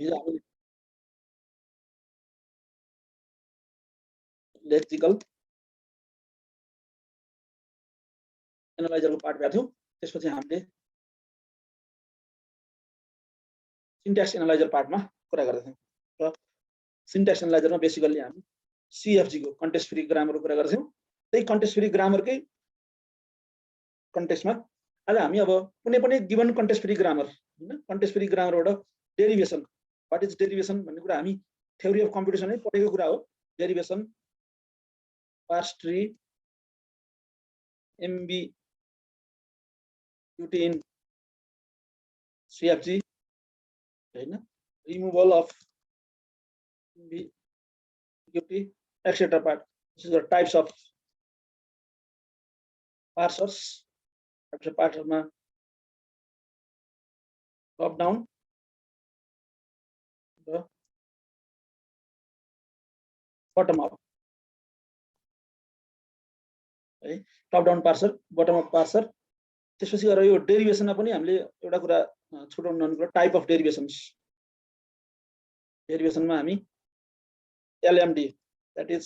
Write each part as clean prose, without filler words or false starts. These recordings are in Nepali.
हिजो हामीले लेक्सिकल एनालाइजरको पार्ट भएको थियौँ। त्यसपछि हामीले सिन्ट्याक्स एनालाइजर पार्टमा कुरा गर्दै थियौँ र सिन्ट्याक्स एनालाइजरमा बेसिकली हामी CFG को कन्टेक्स्ट फ्री ग्रामरको कुरा गर्छौँ। त्यही कन्टेक्स्ट फ्री ग्रामरकै कन्टेक्स्टमा आज हामी अब कुनै पनि गिभन कन्टेक्स्ट फ्री ग्रामर हैन कन्टेक्स्ट फ्री ग्रामरबाट डेरिभेसन व्हाट इज डेरिभेसन भन्ने कुरा हामी थ्योरी अफ कम्प्युटेसनै पढेको कुरा हो। Derivation parse tree ambiguity in CFG हैन removal of ambiguity etc part. This is the types of parsers. Types of parsers ma top down the bottom up. है top down parser bottom up parser. त्यसपछि गएर यो डेरिभेसनमा पनि हामीले एउटा कुरा छुटाउनु नहुने कुरा टाइप अफ डेरिभेसन्स। डेरिभेसनमा हामी LMD that is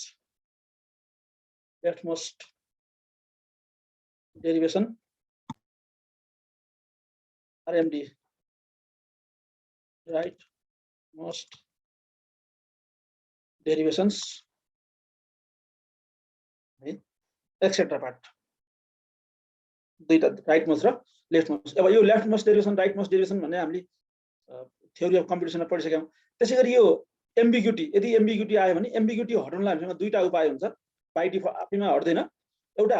leftmost derivation, RMD rightmost derivations etc part दुईटा राइटमोस्ट र लेफ्टमोस्ट। अब यो लेफ्टमोस्ट डेरिभेसन राइटमोस्ट डेरिभेसन भन्ने हामीले थ्योरी अफ कम्प्युटेसनमा पढिसक्यौँ। त्यसैगरी यो एम्बिग्युटी, यदि एम्बिग्युटी आयो भने एम्बिग्युटी हटाउनलाई हामीसँग दुईटा उपाय हुन्छ। बाइ डिफल्ट आफैमा हट्दैन। एउटा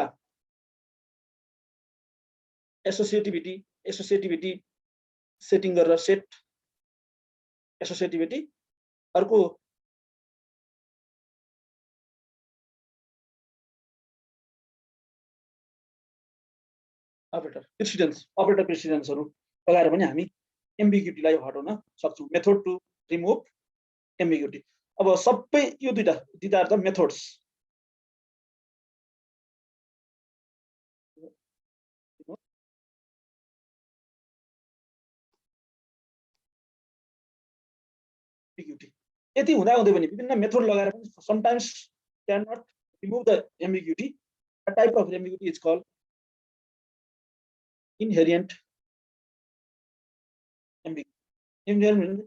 एसोसिएटिभिटी सेटिङ गरेर सेट एसोसिएटिभिटी, अर्को अपरेटर प्रेसिडेन्सहरु लगाएर पनि हामी एम्बिग्युटीलाई हटाउन सक्छौं। Method to remove ambiguity. अब सबै यो दुईटा त मेथड्स। एम्बिग्युटी यति हुँदा हुँदै पनि विभिन्न मेथड लगाएर पनि sometimes can not remove the ambiguity. A type of ambiguity is called inherent ambiguity. Inherent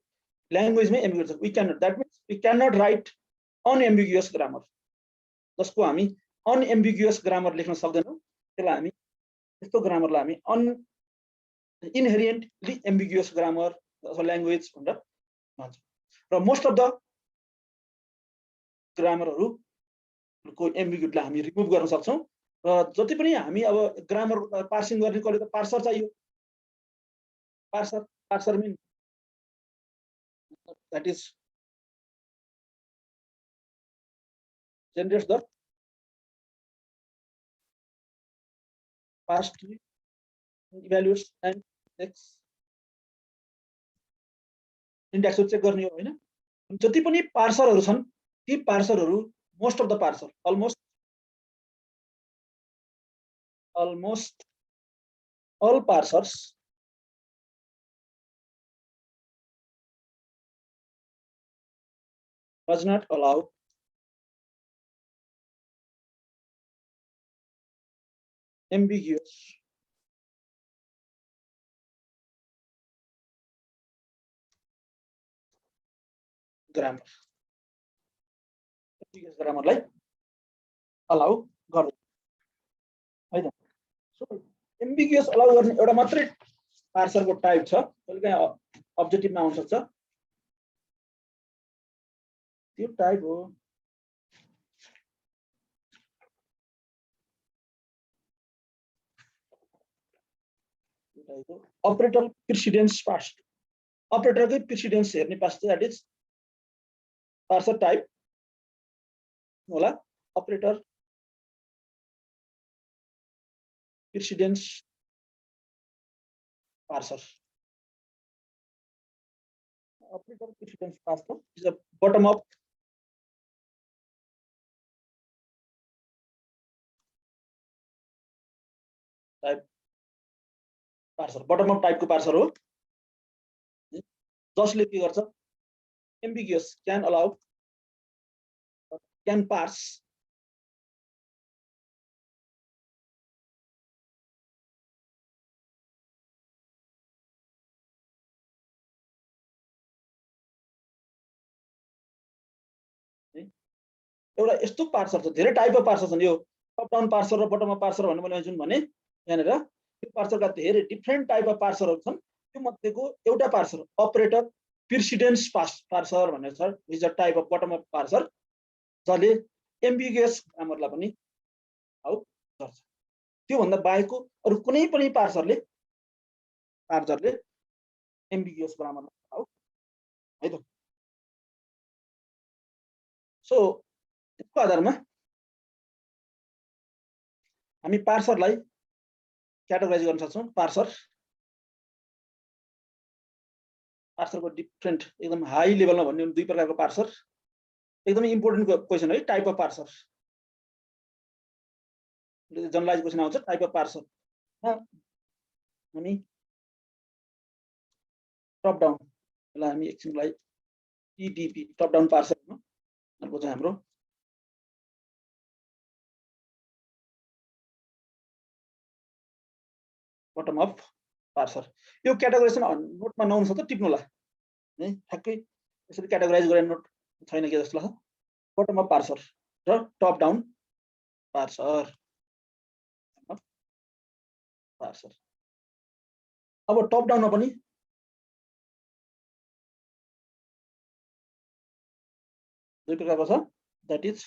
language में ambiguity. We cannot. That means we cannot write unambiguous grammar. जसको हामी unambiguous grammar लेख्न सक्दैनौं। त्यसलाई हामी यस्तो ग्रामरलाई हामी inherently ambiguous grammar अथवा language भनेर भन्छौं। र most of the ग्रामरहरुको ambiguity लाई हामी रिमुभ गर्न सक्छौं। र जति पनि हामी अब ग्रामर पार्सिङ गर्ने कले त पार्सर चाहियो। Parser mean that is generates the parse tree, evaluates and checks index check गर्ने हो हैन। जति पनि पार्सरहरु छन् ती पार्सरहरु most of the parser almost all parsers does not allow ambiguous grammar। ambiguous grammar लाई allow गर्दैन हैन। सो एम्बिगुअस अलाउ गर्ने एउटा मात्रै पार्सरको टाइप छ। कहिलेकाहीँ अब्जेक्टिभमा आउन सक्छ। त्यो टाइप हो अपरेटर प्रिसिडेन्स पार्स। अपरेटरकै प्रिसिडेन्स हेर्ने parse that is parser type होला। Operator precedence parser. Operator precedence parser is a bottom up type parser। bottom up type को parser हो जसले के गर्छ ambiguous, can allow, can parse एउटा यस्तो पार्सर छ, धेरै टाइप अफ पार्सर छन्। यो टप डाउन पार्सर र बटम अप पार्सर भन्ने मैले जुन भने यहाँनिर यो पार्सरका धेरै डिफ्रेन्ट टाइप अफ पार्सरहरू छन्। त्यो मध्येको एउटा पार्सर अपरेटर प्रिसिडेन्स पार्सर भन्ने छ, is a type of bottom up parser जसले एम्बिगुअस ग्रामरलाई पनि आउट गर्छ। त्योभन्दा बाहेकको अरू कुनै पनि पार्सरले एम्बिगुअस ग्रामर आउट है त। सो यसको आधारमा हामी पार्सरलाई क्याटेगोराइज गर्न सक्छौँ। पार्सरको डिफ्रेन्ट एकदम हाई लेभलमा भन्ने दुई प्रकारको पार्सर, एकदमै इम्पोर्टेन्ट क्वेसन है। Type of parser generalize question आउँछ टाइप अफ पार्सरमा। हामी टप डाउन, यसलाई हामी एकछिनलाई टिडिपी टप डाउन पार्सर अर्को चाहिँ हाम्रो बटम अप पार्सर। यो क्याटेगोराइजेसन नोटमा नहुन्छ त टिप्नु होला है, ठ्याक्कै यसरी क्याटेगोराइज गरेर नोट छैन के जस्तो लाग्छ। बटम अप पार्सर र टप डाउन पार्सर। अब टप डाउनमा पनि दुई प्रकारको छ, that is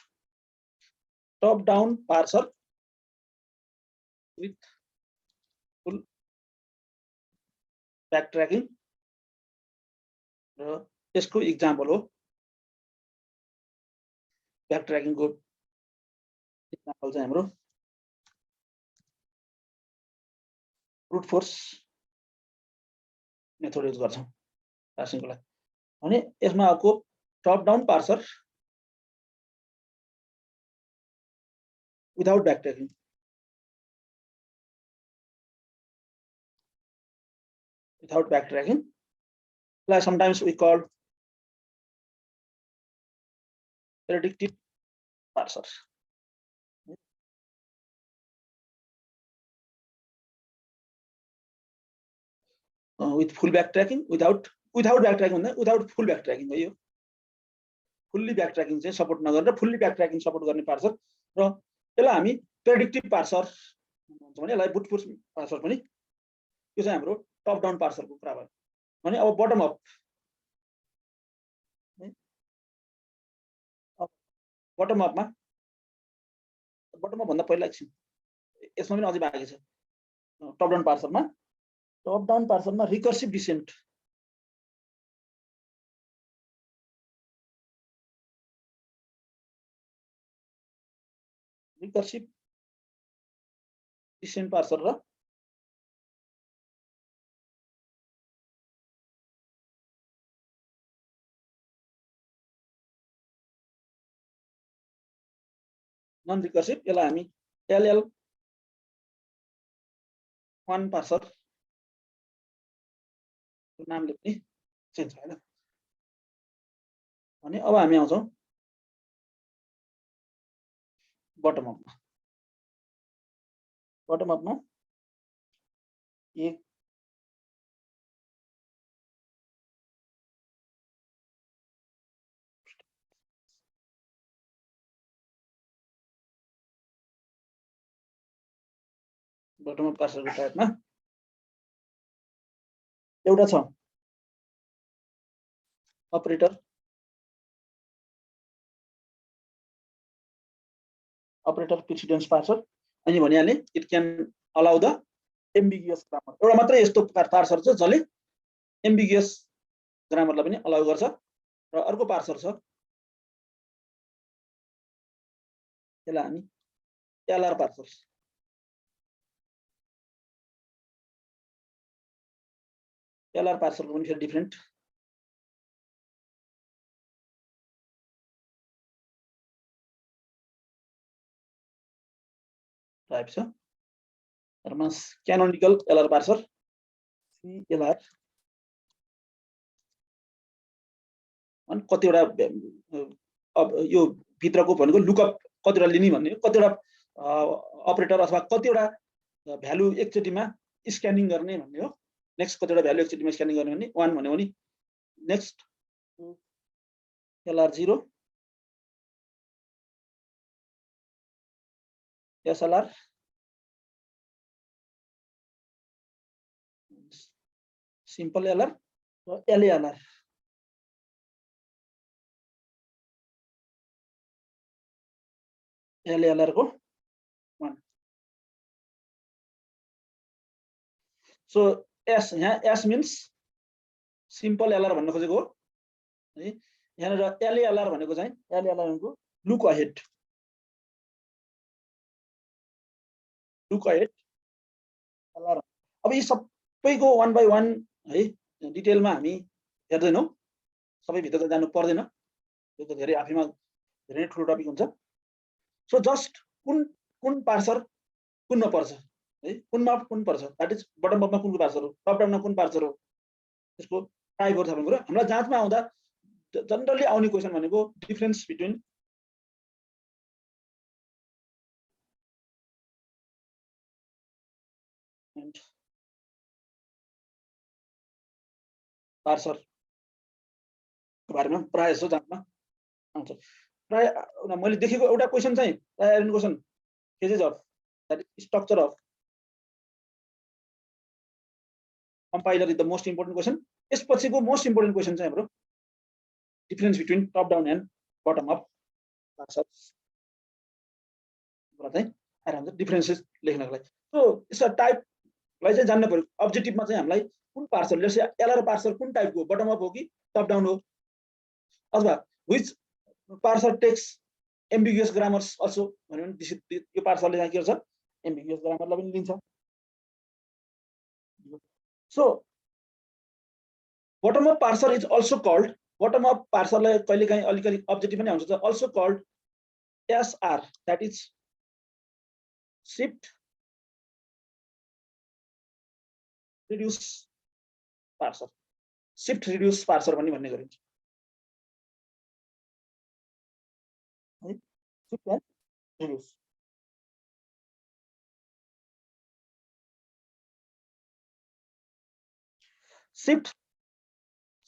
top down parser with full backtracking र यसको इक्जाम्पल हो ब्याक ट्र्याकिङको इक्जाम्पल चाहिँ हाम्रो ब्रुट फोर्स मेथड युज गर्छौँ पार्सिङको लागि भने यसमा अर्को top down parser without backtracking. Without backtracking, like sometimes we call predictive parsers. With full backtracking, without backtracking, without full backtracking हो यो। फुल्ली ब्याकट्र्याकिङ चाहिँ सपोर्ट नगरेर फुल्ली ब्याकट्र्याकिङ सपोर्ट गर्ने पार्सर र यसलाई हामी प्रेडिक्टिभ पार्सर भन्छ भने यसलाई ब्रुट फोर्स पार्सर पनि। यो चाहिँ हाम्रो टप डाउन पार्सरको कुरा भयो भने अब बटम अप अपमा भन्दा पहिला एकछिन यसमा पनि अझै बाँकी छ। टप डाउन पार्सरमा रिकर्सिभ डिसेन्ट पार्सर र नन रिकर्सिभ, यसलाई हामी LL1 पार्सर नामले पनि चेन्ज होइन भने। अब हामी आउँछौँ बटम अपमा एक बटम अप पार्सरको टाइपमा एउटा छ अपरेटर प्रिसिडेन्स पार्सर। अनि भनिहाल्ने it can allow the ambiguous grammar. एउटा मात्रै यस्तो पार्सर छ जसले एम्बिगुअस ग्रामरलाई पनि अलाउ गर्छ। र अर्को पार्सर छ यसलाई हामी एलआर पार्सर। एलआर पार्सरको पनि फेरि डिफ्रेन्ट टाइप छ। क्यानोनिकल एलआर पार्सर CLR अनि कतिवटा अब यो भित्रको भनेको लुकअप कतिवटा लिने भन्ने कतिवटा अपरेटर अथवा कतिवटा भ्यालु एकचोटिमा स्क्यानिङ गर्ने भन्ने हो। नेक्स्ट कतिवटा भ्यालु एकचोटिमा स्क्यानिङ गर्ने भन्ने 1 भन्यो भने next LR0 SLR simple LR र LALR LALR को 1 सो S यहाँ S मिन्स सिम्पल LR भन्न खोजेको हो है। यहाँनिर LALR भनेको चाहिँ LALR भनेको लुक अहेड LR। अब यी सबैको 1 by 1 है डिटेलमा हामी हेर्दैनौँ, सबै भित्र त जानु पर्दैन, यो त धेरै आफैमा धेरै ठुलो टपिक हुन्छ। सो जस्ट कुन पार्सर कुनमा पर्छ है, कुनमा कुन पर्छ, द्याट इज बटम अपमा कुनको पार्सर हो, टप डाउनमा कुन पार्सर हो, त्यसको टाइपहरु थाहा गर्नु। हामीलाई जाँचमा आउँदा जनरली आउने क्वेशन भनेको डिफरेन्स बिट्विन एन्ड पार्सर को बारेमा प्राय जसो जाँचमा आउँछ। प्राय मैले देखेको एउटा क्वेशन चाहिँ प्राय आउने question phases of that is structure of compiler is the most important question. यसपछिको मोस्ट इम्पोर्टेन्ट क्वेशन चाहिँ हाम्रो difference between top down and bottom up parsers चाहिँ आएर हुन्छ डिफरेन्सेस लेख्नको लागि। सो यसको टाइपलाई चाहिँ जान्न पर्यो। अब्जेक्टिभमा चाहिँ हामीलाई कुन पार्सर जस्तै एलआर पार्सर कुन टाइपको, बटम अप हो कि टप डाउन हो, अथवा which parser takes ambiguous grammars also भन्यो भने यो पार्सरले चाहिँ के गर्छ एम्बिगुअस ग्रामरलाई पनि लिन्छ। So bottom up parser is also called, bottom up पार्सरलाई कहिलेकाहीँ अलिकति अब्जेक्टिभ पनि आउँछ, also called SR that is shift reduce parser, shift reduce parser भन्ने गरिन्छ है। शिफ्ट एन्ड रिड्युस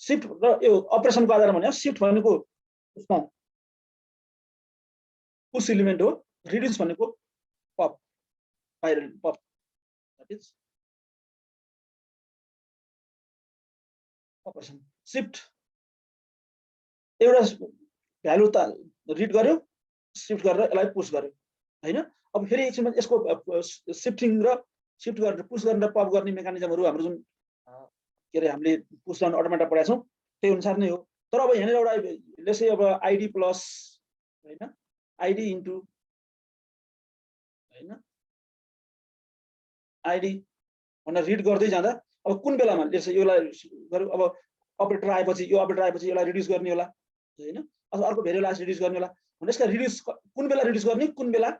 शिफ्ट र यो अपरेसनको आधारमा भने शिफ्ट भनेको उसमा पुश एलिमेन्ट हो, रिड्युस भनेको पप बाहिर pop that is operation. Shift एउटा भ्यालु त रिड गर्यो, शिफ्ट गरेर यसलाई पुश गर्यो हैन। अब फेरि एकछिनमा यसको शिफ्टिङ र शिफ्ट गरेर पुश गरेर पप गर्ने मेकानिजमहरु हाम्रो जुन के रे हामीले पुश डाउन अटोमेटा पढाएको छौं त्यही अनुसार नै हो। तर अब यहाँनिर एउटा लेट्स अब आईडी प्लस हैन आईडी इन्टु हैन आईडी भनेर रिड गर्दै जाँदा अब कुन बेलामा लेट्स योलाई गर्यो, अब अपरेटर आएपछि यो अपरेटर आएपछि यसलाई रिड्युस गर्ने होला हैन, अथवा अर्को भेरिएबल रिड्युस गर्ने होला भने यसका रिड्युस कुन बेला रिड्युस गर्ने, कुन बेला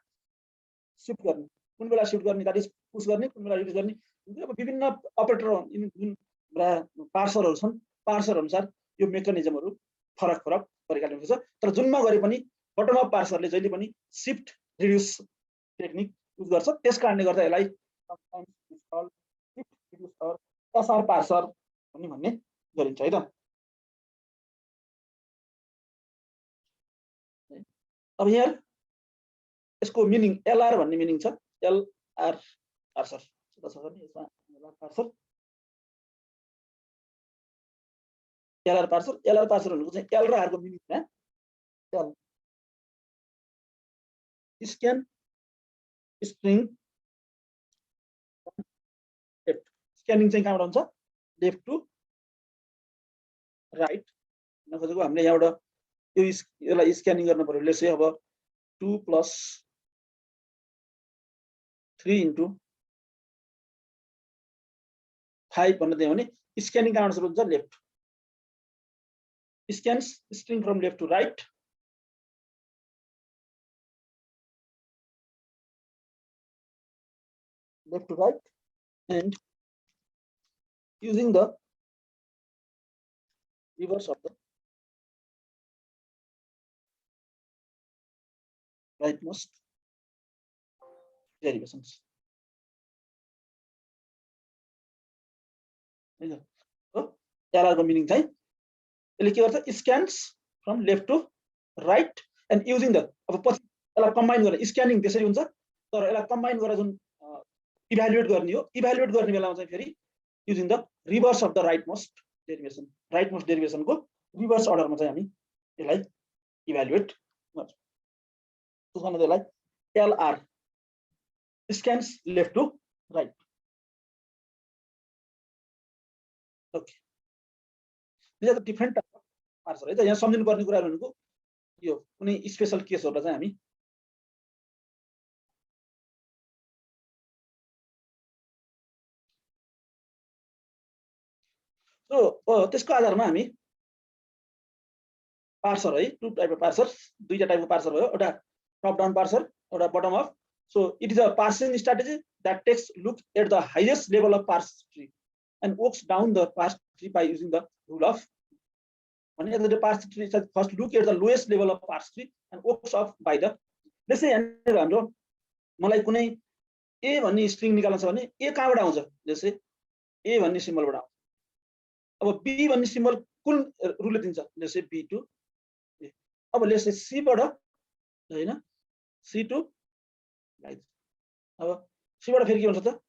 शिफ्ट गर्ने, कुन बेला शिफ्ट गर्ने दैट इज पुश गर्ने, कुन बेला रिड्युस गर्ने। अब विभिन्न अपरेटर जुन पार्सरहरु छन्, पार्सर अनुसार यो मेकानिजमहरु फरक फरक तरिकाले हुन्छ। तर जुनमा गरे पनि बटम अप पार्सरले जहिले पनि शिफ्ट रिड्युस टेक्निक युज गर्छ, त्यसकारणले गर्दा यसलाई sometimes call shift reduce or SR parser भन्ने गरिन्छ है त। अब यहाँ यसको मिनिङ एलआर भन्ने मिनिङ छ, एलआर पार्सर यसमा LR parser LR parser LR parser भनेको चाहिँ एल र आर को meaning L scan string left, scanning चाहिँ कहाँबाट हुन्छ लेफ्ट टु राइट भन्न खोजेको। हामीले यहाँबाट यो यसलाई स्क्यानिङ गर्न पर्यो। लेट्स से अब 2 + 3 * 5 भन्न दियो भने स्क्यानिङ कहाँबाट सुरु हुन्छ left, scans string from left to right, and using the reverse of the rightmost derivations हैन हो LR को मिनिङ चाहिँ यसले के गर्छ scans from left to right and using the अब पछि यसलाई कम्बाइन गरेर स्क्यानिङ त्यसरी हुन्छ तर यसलाई कम्बाइन गरेर जुन इभ्यालुएट गर्ने हो इभ्यालुएट गर्ने बेलामा चाहिँ फेरि using the reverse of the rightmost derivation को रिभर्स अर्डरमा चाहिँ हामी यसलाई इभ्यालुएट गर्छौँ त्यसमा त्यसलाई LR scans left to right. Okay. These are the different type of parser. है त यहाँ सम्झिनु पर्ने कुराहरु भनेको यो कुनै स्पेशल केसहरुलाई चाहिँ हामी त्यसको आधारमा हामी पार्सर है टु टाइप अफ पार्सर दुईटा टाइपको पार्सर भयो एउटा टप डाउन पार्सर एउटा bottom up so it is a parsing strategy that takes look at the highest level of parse tree and works down the parse tree by using the rule of when the parse tree first look at the lowest level of parse tree and works off by the let's say हाम्रो मलाई कुनै a भन्ने स्ट्रिङ निकाल्न छ भने a कहाँबाट आउँछ let's say a भन्ने सिम्बलबाट आउँछ अब b भन्ने सिम्बल कुन रुलले दिन्छ let's say b to a अब let's say c बाट हैन c to अब सी बाट फेरि के हुन्छ त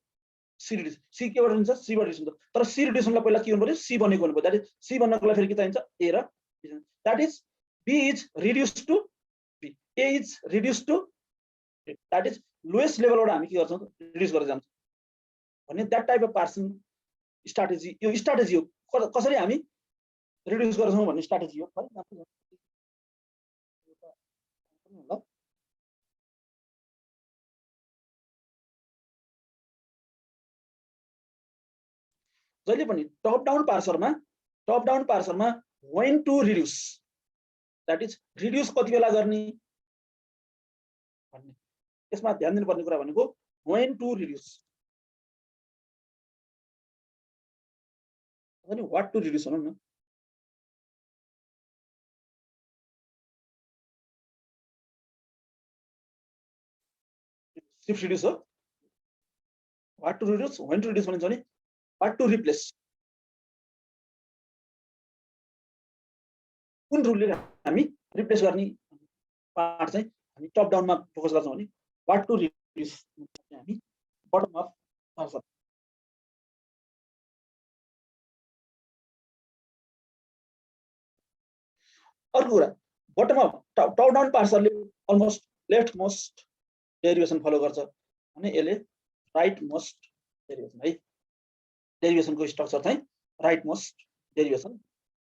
सी रिड्युस सी के बाट हुन्छ सी बाट रिड्युस हुन्छ तर सी रिड्युसनलाई पहिला के गर्नु पर्यो सी बनेको हुनु पर्यो दैट इज सी बन्नको लागि फेरि के चाहिन्छ ए र that is b is reduce to b a is reduce to that is lowest लेभलबाट हामी के गर्छौं रिड्युस गर्दै जान्छौं भन्ने that type of parsing strategy यो स्ट्र्याटेजी हो कसरी हामी रिड्युस गर्छौं भन्ने स्ट्र्याटेजी हो है जहिले पनि टप डाउन पार्सरमा when to reduce that is reduce कति बेला गर्ने भन्ने यसमा ध्यान दिनुपर्ने कुरा भनेको when to reduce अनि what to reduce भनौं न shift reduce हो what to reduce when to reduce भनिन्छ भने what to replace कुन रुलले हामी रिप्लेस गर्ने पार्ट चाहिँ हामी टप डाउनमा फोकस गर्छौं भने what to reduce हामी बटम अफ पार्सर अर्को कुरा बटम अफ टप डाउन पार्सरले almost left most derivation follow गर्छ भने यसले राइट मोस्ट डेरिभेसन है डेरिभेसन को स्ट्रक्चर चाहिँ राइट मोस्ट डेरिभेसन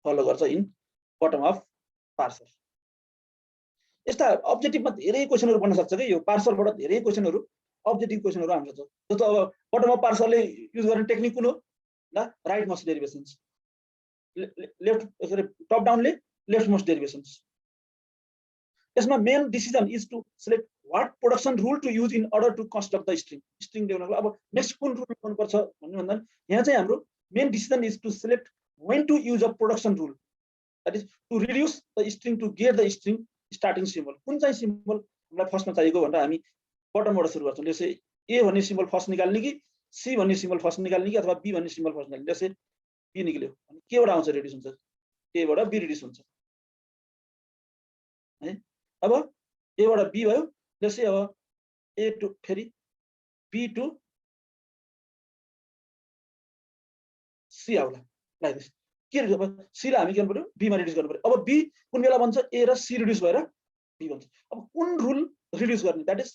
फलो गर्छ इन बटम अफ पार्सर यस्ता अब्जेक्टिभमा धेरै क्वेशनहरु बन्न सक्छ के यो पार्सरबाट धेरै क्वेशनहरु अब्जेक्टिभ क्वेशनहरु आउन सक्छ जस्तो अब बटम अफ पार्सरले युज गर्ने टेक्निक कुन हो ल राइट मोस्ट डेरिभेसन्स लेफ्ट सरी टप डाउनले लेफ्ट मोस्ट डेरिभेसन्स यसमा main decision is to select what production rule to use in order to construct the string ल्याउनको अब नेक्स्ट कुन रुल गर्नु पर्छ भन्ने भन्दा यहाँ चाहिँ हाम्रो main decision is to select when to use a production rule that is to reduce the string to get the string starting symbol कुन चाहिँ सिम्बल हामीलाई फर्स्टमा चाहिएको भनेर हामी बटमबाट सुरु गर्छौं जस्तै a भन्ने सिम्बल फर्स्ट निकाल्ने कि c भन्ने सिम्बल फर्स्ट निकाल्ने कि अथवा b भन्ने सिम्बल फर्स्ट निकाल्ने जस्तै b निक्ल्यो अनि के बाट आउँछ रिड्युस हुन्छ a बाट b रिड्युस हुन्छ है अब a बाट b भयो जस्तै अब a टु फेरि b टु c आउला लाइक दिस के अब c लाई हामी के गर्नु पर्यो b मा रिड्युस गर्नु पर्यो अब b कुन बेला बन्छ a र c रिड्युस भएर b बन्छ अब कुन रुल रिड्युस गर्ने दैट इज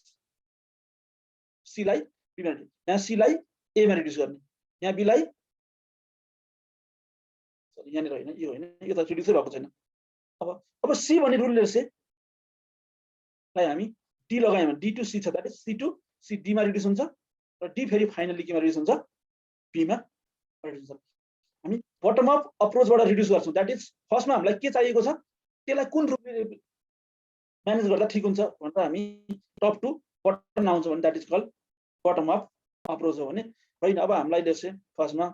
c लाई b मा यहाँ c लाई a मा रिड्युस गर्ने यहाँ b लाई सरी यहाँ हैन यो त रिड्युसै भएको छैन अब c भन्ने रुलले चाहिँ लाई हामी d लगायौं भने d टु c छ that is c to c d मा रिड्युस हुन्छ र d फेरि फाइनली केमा रिड्युस हुन्छ b मा रिड्युस हुन्छ हामी बटम अप अप्रोचबाट रिड्युस गर्छौं दैट इज फर्स्टमा हामीलाई के चाहिएको छ त्यसलाई कुन रुलले म्यानेज गर्दा ठीक हुन्छ भनेर हामी टप टु बटम आउँछ भने that is called bottom up approach हो भने हैन अब हामीलाई लेट्स फर्स्टमा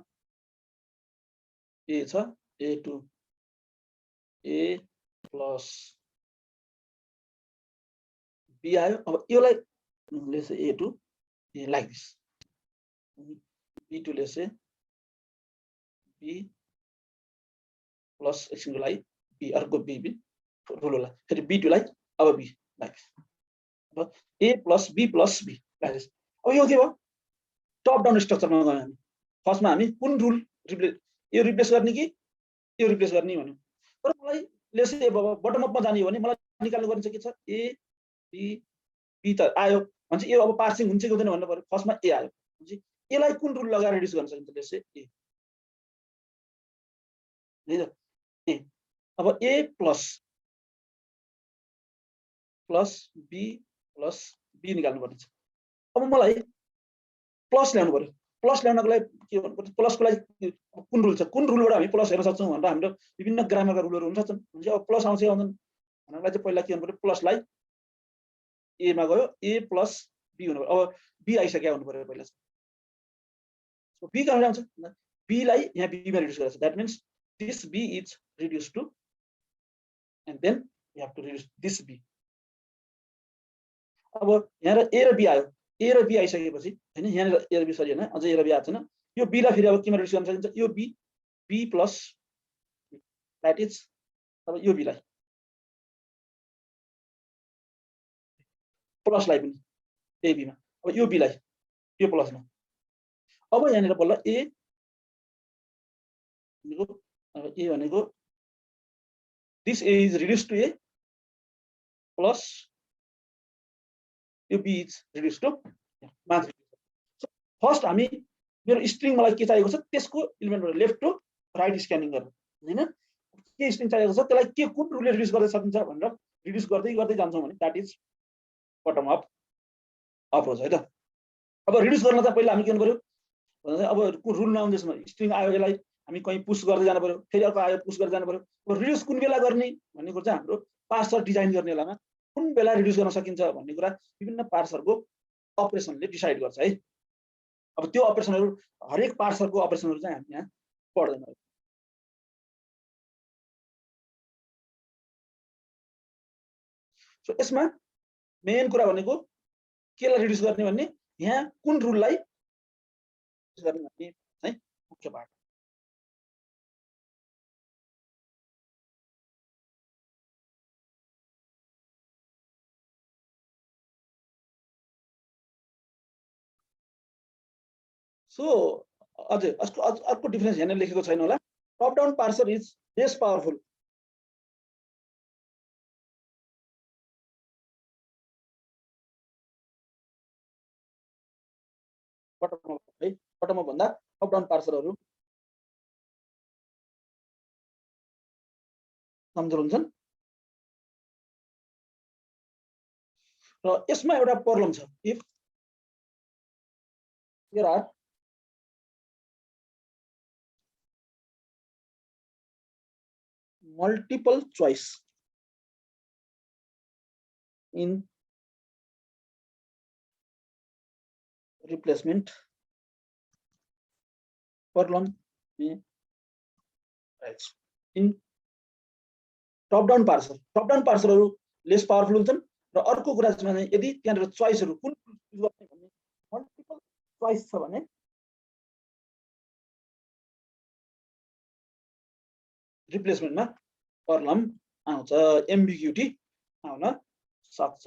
a छ a to a plus B आयो अब योलाई let's say A2 like this B2 let's say B plus एकछिनको लागि B अर्को B ठुलोलाई फेरि B2 लाई अब B like this अब A plus B plus B like this अब यो के भयो टप डाउन स्ट्रक्चरमा गयौँ हामी फर्स्टमा हामी कुन रुल यो रिप्लेस गर्ने कि यो रिप्लेस गर्ने भन्यौँ तर मलाई लेट्स से बटम अपमा जाने हो भने मलाई निकाल्नु पर्ने के छ A B B त आयो भन्छ यो अब पार्सिङ हुन्छ कि हुँदैन भन्नु पर्यो फर्स्टमा A आयो भन्छ यसलाई कुन रुल लगाएर रिड्युस गर्न सकिन्छ लेट्स से A हैन A अब A plus B निकाल्नु पर्ने छ अब मलाई प्लस ल्याउनु पर्यो प्लस ल्याउनको लागि के गर्नु पर्छ प्लसको लागि कुन रुल छ कुन रुलबाट हामी प्लस हेर्न सक्छौं भनेर हाम्रो विभिन्न ग्रामरका रुलहरू हुन सक्छन् हुन्छ अब प्लस आउँछ आउँदैन भन्नलाई चाहिँ पहिला के गर्नु पर्यो प्लसलाई A मा गयो A plus B हुनु पर्यो अब B आइसक्यो हुनु पर्यो पहिला सो B कहाँबाट आउँछ B लाई यहाँ B मा रिड्युस गरेछ that means this B is reduced to and then we have to reduce this B अब यहाँ A र B आयो A र B आइसकेपछि हैन यहाँ A र B सरी हैन अझै A र B आएको छैन यो B लाई फेरि अब केमा रिड्युस गर्न सकिन्छ यो B plus that is अब यो B लाई प्लस लाई पनि AB मा अब यो B लाई यो प्लस मा अब यहाँ निर बल्ल A भनेको this A is reduced to A plus यो B is reduced to माथि फर्स्ट हामी मेरो स्ट्रिङ मलाई के चाहिएको छ त्यसको एलिमेन्टबाट लेफ्ट टु राइट स्क्यानिङ गर्नु हैन के स्ट्रिङ चाहिएको छ त्यसलाई के कुन रुलले रिड्युस गर्न सकिन्छ भनेर रिड्युस गर्दै गर्दै जान्छौं भने that is bottom up approach है त अब रिड्युस गर्न त पहिला हामी के गर्नु पर्यो अब रुल नआउँदैछ स्ट्रिङ आयो यसलाई हामी कहीं पुश गर्दै जानु पर्यो फेरि अर्को आयो पुश गर्दै जानु पर्यो अब रिड्युस कुन बेला गर्ने भन्ने कुरा चाहिँ हाम्रो पार्सर डिजाइन गर्ने बेलामा कुन बेला रिड्युस गर्न सकिन्छ भन्ने कुरा विभिन्न पार्सरको अपरेसनले डिसाइड गर्छ है अब त्यो अपरेसनहरु हरेक पार्सरको अपरेसनहरु चाहिँ हामी यहाँ पढ्दैनौं सो यसमा मेन कुरा भनेको केलाई रिड्युस गर्ने भन्ने यहाँ कुन रुललाई रिड्युस गर्ने भन्ने चाहिँ मुख्य पार्ट सो अझै अर्को डिफरेन्स यहाँ लेखेको छैन होला top down parser is less powerful bottom up भन्दा टप डाउन पार्सरहरु कमजोर हुन्छन् र यसमा एउटा प्रब्लम छ if there are multiple choice in replacement problem in top down पार्सरहरु लेस पावरफुल हुन्छन् र अर्को कुरा चाहिँ यदि त्यहाँ चोइसहरु कुन युज गर्ने भन्ने मल्टिपल चोइस छ भने रिप्लेसमेन्टमा प्रब्लम आउँछ एम्बिग्युटी आउन सक्छ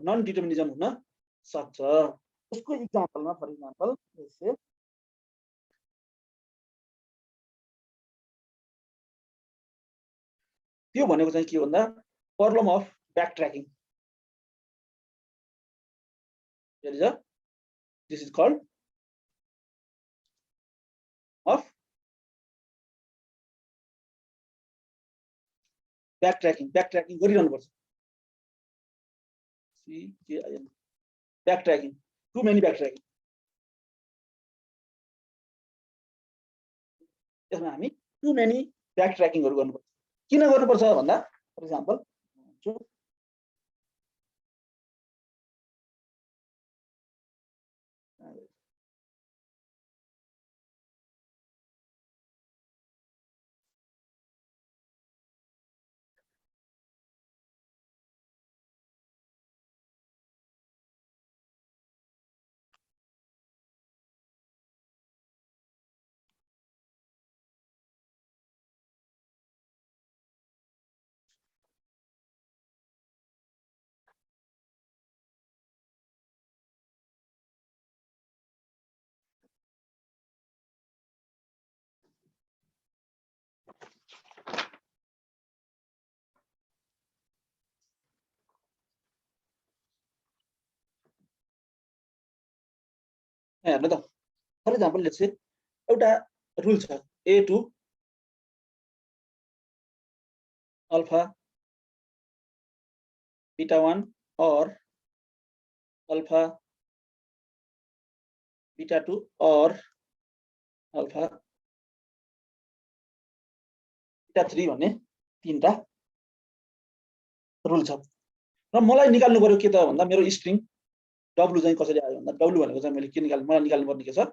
नन डिटर्मिनिजम हुन सक्छ यसको एक्जाम्पलमा फर एक्जाम्पल यसले त्यो भनेको चाहिँ के भन्दा problem of backtracking this is called of backtracking गरिरहनु पर्छ CKIN backtracking too many backtracking यसमा हामी too many backtrackingहरु गर्नुपर्छ किन गर्नुपर्छ भन्दा फर एक्जाम्पल हेर्नु त फर एक्जाम्पल लेट्स से एउटा रुल छ a2 alpha beta 1 or alpha beta 2 or alpha beta 3 भन्ने तीनटा रुल छ र मलाई निकाल्नु पर्यो के त भन्दा मेरो स्ट्रिङ w चाहिँ कसरी आयो भन्दा w भनेको चाहिँ मैले के मलाई निकाल्नु पर्ने के छ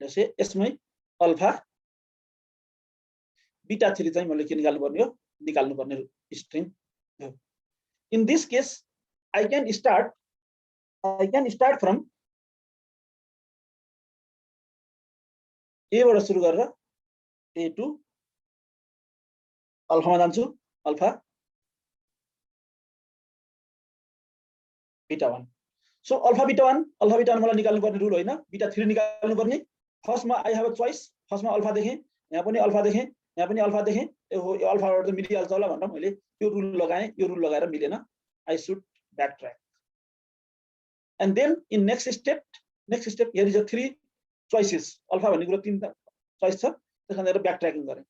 जस्तै यसमै अल्फा बीटा 3 चाहिँ मैले के निकाल्नु पर्ने हो निकाल्नु पर्ने स्ट्रिङ हो in this case I can start from a बाट सुरु गरेर a2 अल्फा मा जान्छु alpha beta 1 so alpha beta 1 मलाई निकाल्नु पर्ने रुल होइन बीटा 3 निकाल्नु पर्ने फर्स्टमा आई हेभ अ चोइस फर्स्टमा अल्फा देखेँ यहाँ पनि अल्फा देखेँ यहाँ पनि अल्फा देखेँ यो अल्फाबाट त मिलिहाल्छ होला भनेर मैले यो रुल लगाएँ यो रुल लगाएर मिलेन I should backtrack and then in next step here is a 3 choices alpha भन्ने कुरा 3 choice छ त्यसकारणले ब्याकट्र्याकिङ गरे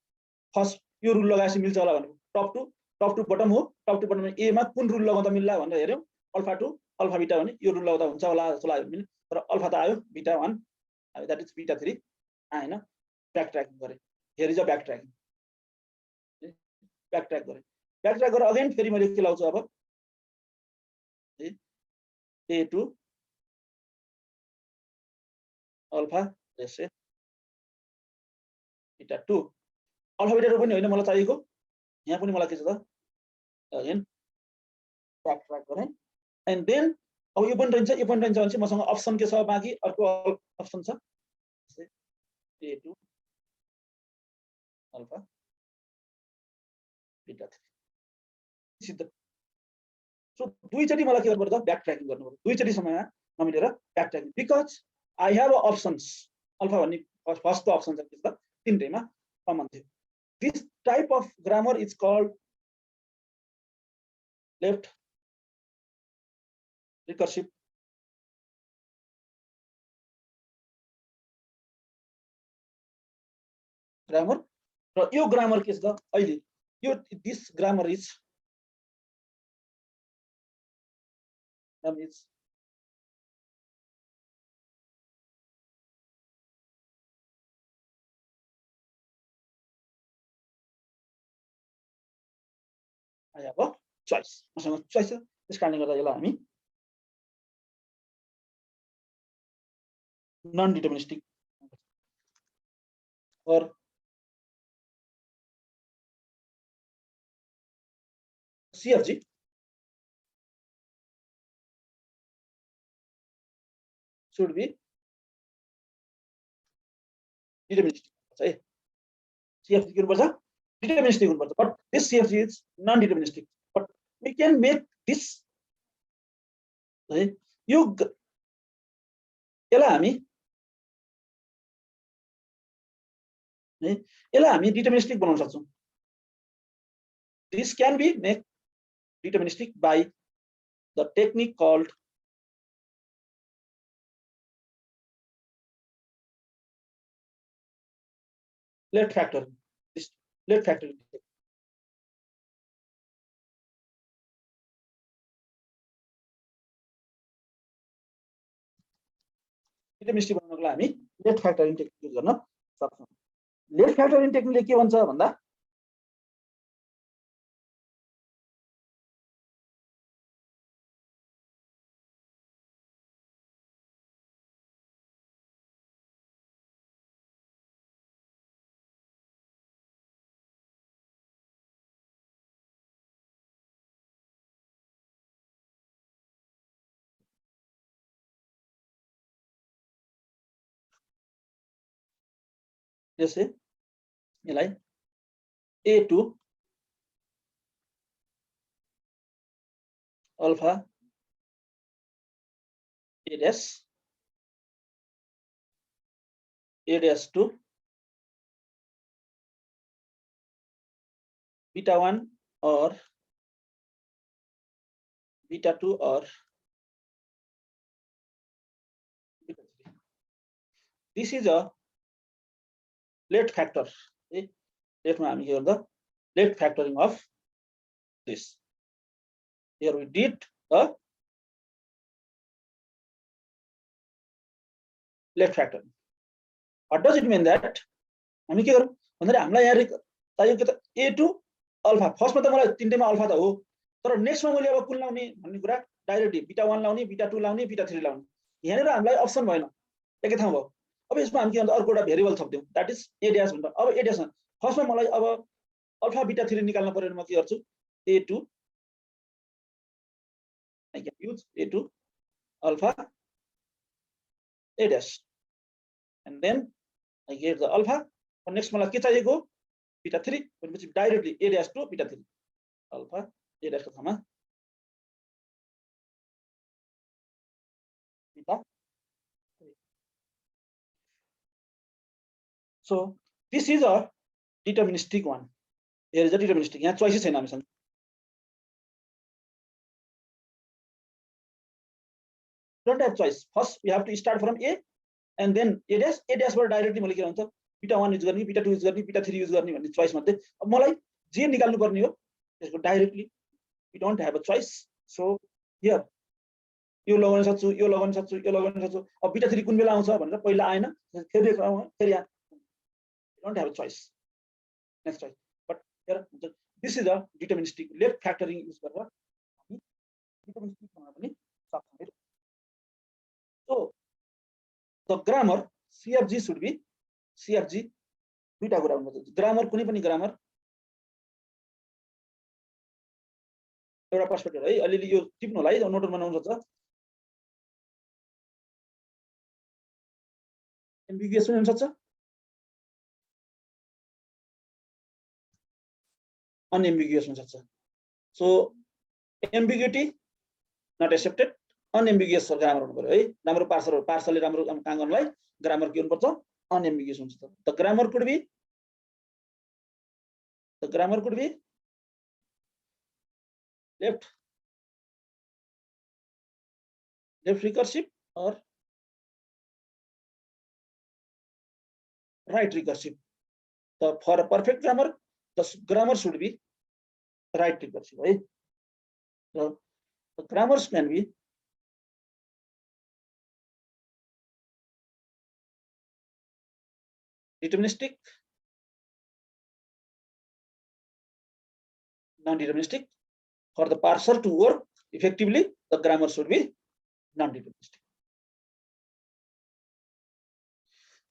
फर्स्ट यो रुल लगाएपछि मिल्छ होला भनेको टप टु बटम हो टप टु बटम ए मा कुन रुल लगाउँदा मिल्ला भनेर हेर्यौ अल्फा टु अल्फा बीटा भने यो रुल लगाउँदा हुन्छ होला जस्तो लाग्यो मिल्यो तर अल्फा त आयो बीटा 1 आयो दैट इज बीटा 3 आएन ब्याकट्र्याकिङ गरे here is a ब्याकट्र्याक गरेर अगेन फेरि मैले के लाउँछु अब a2 अल्फा जैसे बीटा 2 अल्फा बीटा 2 पनि होइन मलाई चाहिएको यहाँ पनि मलाई के छ त अगेन ब्याकट्र्याक गरे एन्ड देन अब यो पनि रहन्छ भने मसँग अप्सन के छ बाँकी अर्को अप्सन छ a2 अल्फा बीटा 3 सिद्ध सो दुईचोटी मलाई के गर्नु पर्छ ब्याकट्र्याकिङ गर्नु पर्छ दुईचोटी समयमा नमिलेर backtracking because I have options alpha भन्ने फर्स्टको अप्सन छ के छ तीनटैमा कमन थियो this type of grammar is called left recursive grammar र यो ग्रामर के छ त अहिले यो this grammar is I have a choice मसँग choice छ त्यस कारणले गर्दा यसलाई हामी non deterministic or CFG should be deterministic CFG के हुनुपर्छ deterministic हुनुपर्छ but this CFG is non deterministic but we can make this यो यसलाई हामी deterministic बनाउन सक्छौं this can be made deterministic by the technique called left factoring. This left factoring. Deterministic बनाउनको लागि हामी लेफ्ट फ्याक्टरिङ टेक्निक युज गर्न सक्छौं लेफ्ट फ्याक्टरिङ टेक्निकले के भन्छ भन्दा जैसे यसलाई a2 alpha a dash 2 beta 1 or beta 2 or beta 3 This is a left factor. Leftमा हामी के गर्दा left factoring of this. Here we did a left factoring. What does it mean that? हामी के गरौँ भन्दाखेरि हामीलाई यहाँ चाहियो के त a2 अल्फा. फर्स्टमा त मलाई तीनटैमा अल्फा त हो, तर नेक्स्टमा मैले अब कुन लाउने भन्ने कुरा डाइरेक्टली बीटा 1 लाउने, बीटा 2 लाउने, बीटा 3 लाउने. यहाँनिर हामीलाई अप्सन भएन, एकै ठाउँ भयो. अब यसमा हामी के गर्छौँ अर्को एउटा भेरिएबल थप्दियौँ, दैट इज a ड्याश भनेर. अब a ड्याशमा फर्स्टमा मलाई अब अल्फा बीटा 3 निकाल्न पर्यो भने म के गर्छु a2 I can use a2 alpha a dash and then I get the alpha. And next मलाई के चाहिएको बीटा 3 भनेपछि directly a dash to beta 3 alpha a dash को ठाउँमा beta 3. So this is a deterministic one. Here is a deterministic. यहाँ choices छैन हामीसँग. Don't have choice. First we have to start from a and then a dash बाट डाइरेक्टली मैले के हुन्छ बीटा 1 युज गर्ने, बीटा 2 युज गर्ने, बीटा 3 युज गर्ने भन्ने चोइस मध्ये अब मलाई जे निकाल्नु पर्ने हो त्यसको directly we don't have a choice. So here यो लगाउन सक्छु, यो लगाउन सक्छु, यो लगाउन सक्छु. अब बीटा 3 कुन बेला आउँछ भनेर पहिला आएन, फेरि यहाँ don't have a choice. Next choice. But here this is a deterministic left factoring use गरेर हामी deterministic बनाउन पनि सक्छौं. So the grammar CFG should be CFG दुईटा कुरा हुनुपर्छ. ग्रामर कुनै पनि ग्रामर एउटा पर्सपेक्टिभ है. अलिअलि यो टिप्नु होला है, नोट बनाउनु सक्छ. एम्बिगुअस पनि हुन सक्छ, अनएम्बिगुअस हुन सक्छ. So ambiguity not accepted, unambiguous grammar हुनु पर्यो है. राम्रो पार्सलले राम्रो काम गर्नलाई ग्रामर के हुनुपर्छ, अनएम्बिगुअस हुन्छ. The grammar could be left recursive or right recursive. For a perfect grammar, the grammar should be right recursive, right? So the grammars can be deterministic, non-deterministic. For the parser to work effectively, the grammar should be non-deterministic.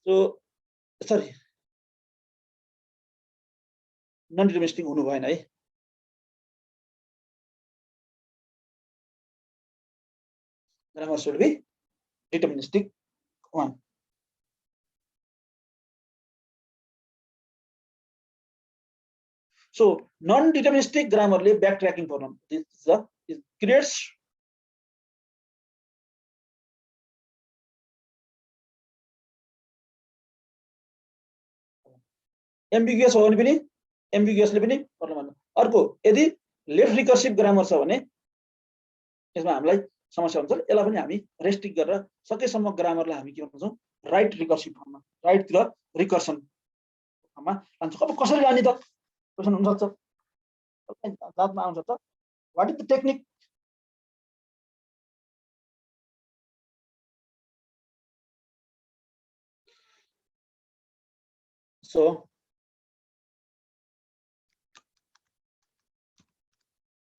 So, sorry, non-deterministic हुनु भएन है. Grammar should be deterministic one. So non-deterministic grammar ले backtracking problem. This is creates ambiguous हो भने पनि ambiguous ले पनि प्रब्लम हुन्छ. अर्को यदि लेफ्ट रिकर्सिभ ग्रामर छ भने यसमा हामीलाई समस्या हुन्छ. यसलाई पनि हामी रेस्ट्रिक्ट गरेर सकेसम्म ग्रामरलाई हामी के गर्छौं राइट रिकर्सिभ फर्ममा, राइट र रिकर्सन फर्ममा लान्छौं. अब कसरी लाने त क्वेशन हुन सक्छ, जातमा आउन सक्छ. What is the technique? So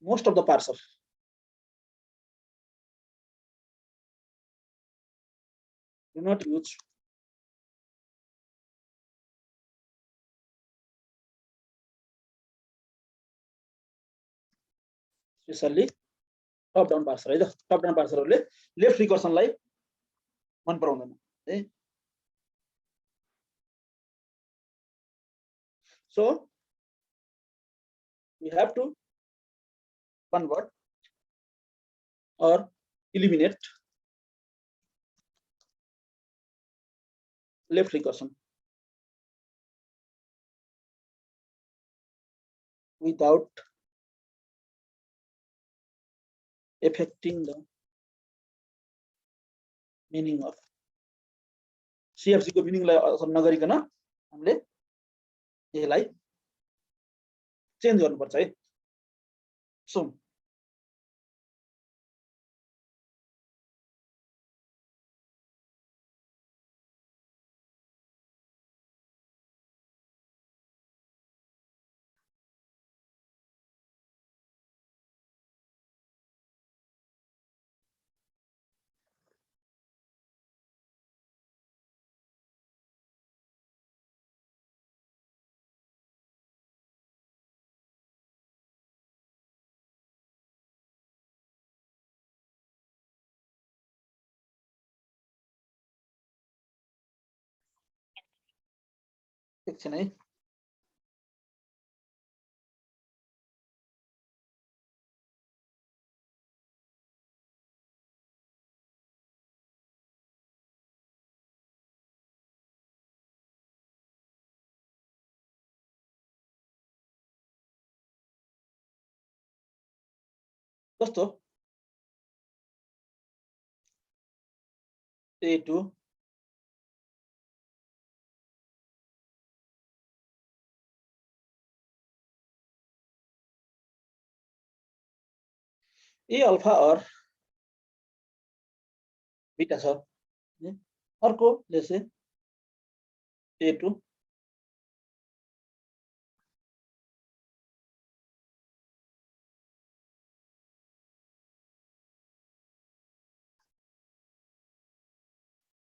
most of the parser do not use especially top down parser है. टप डाउन पार्सरहरुले लेफ्ट रिकर्सनलाई मन पराउँदैन है. So we have to convert or eliminate left recursion without affecting the meaning of CFG को मिनिङलाई असर नगरिकन हामीले यसलाई चेन्ज गर्नुपर्छ है। सो एकछिन है। कस्तो A2 A अल्फा और बीटा छ। अर्को जैसे A2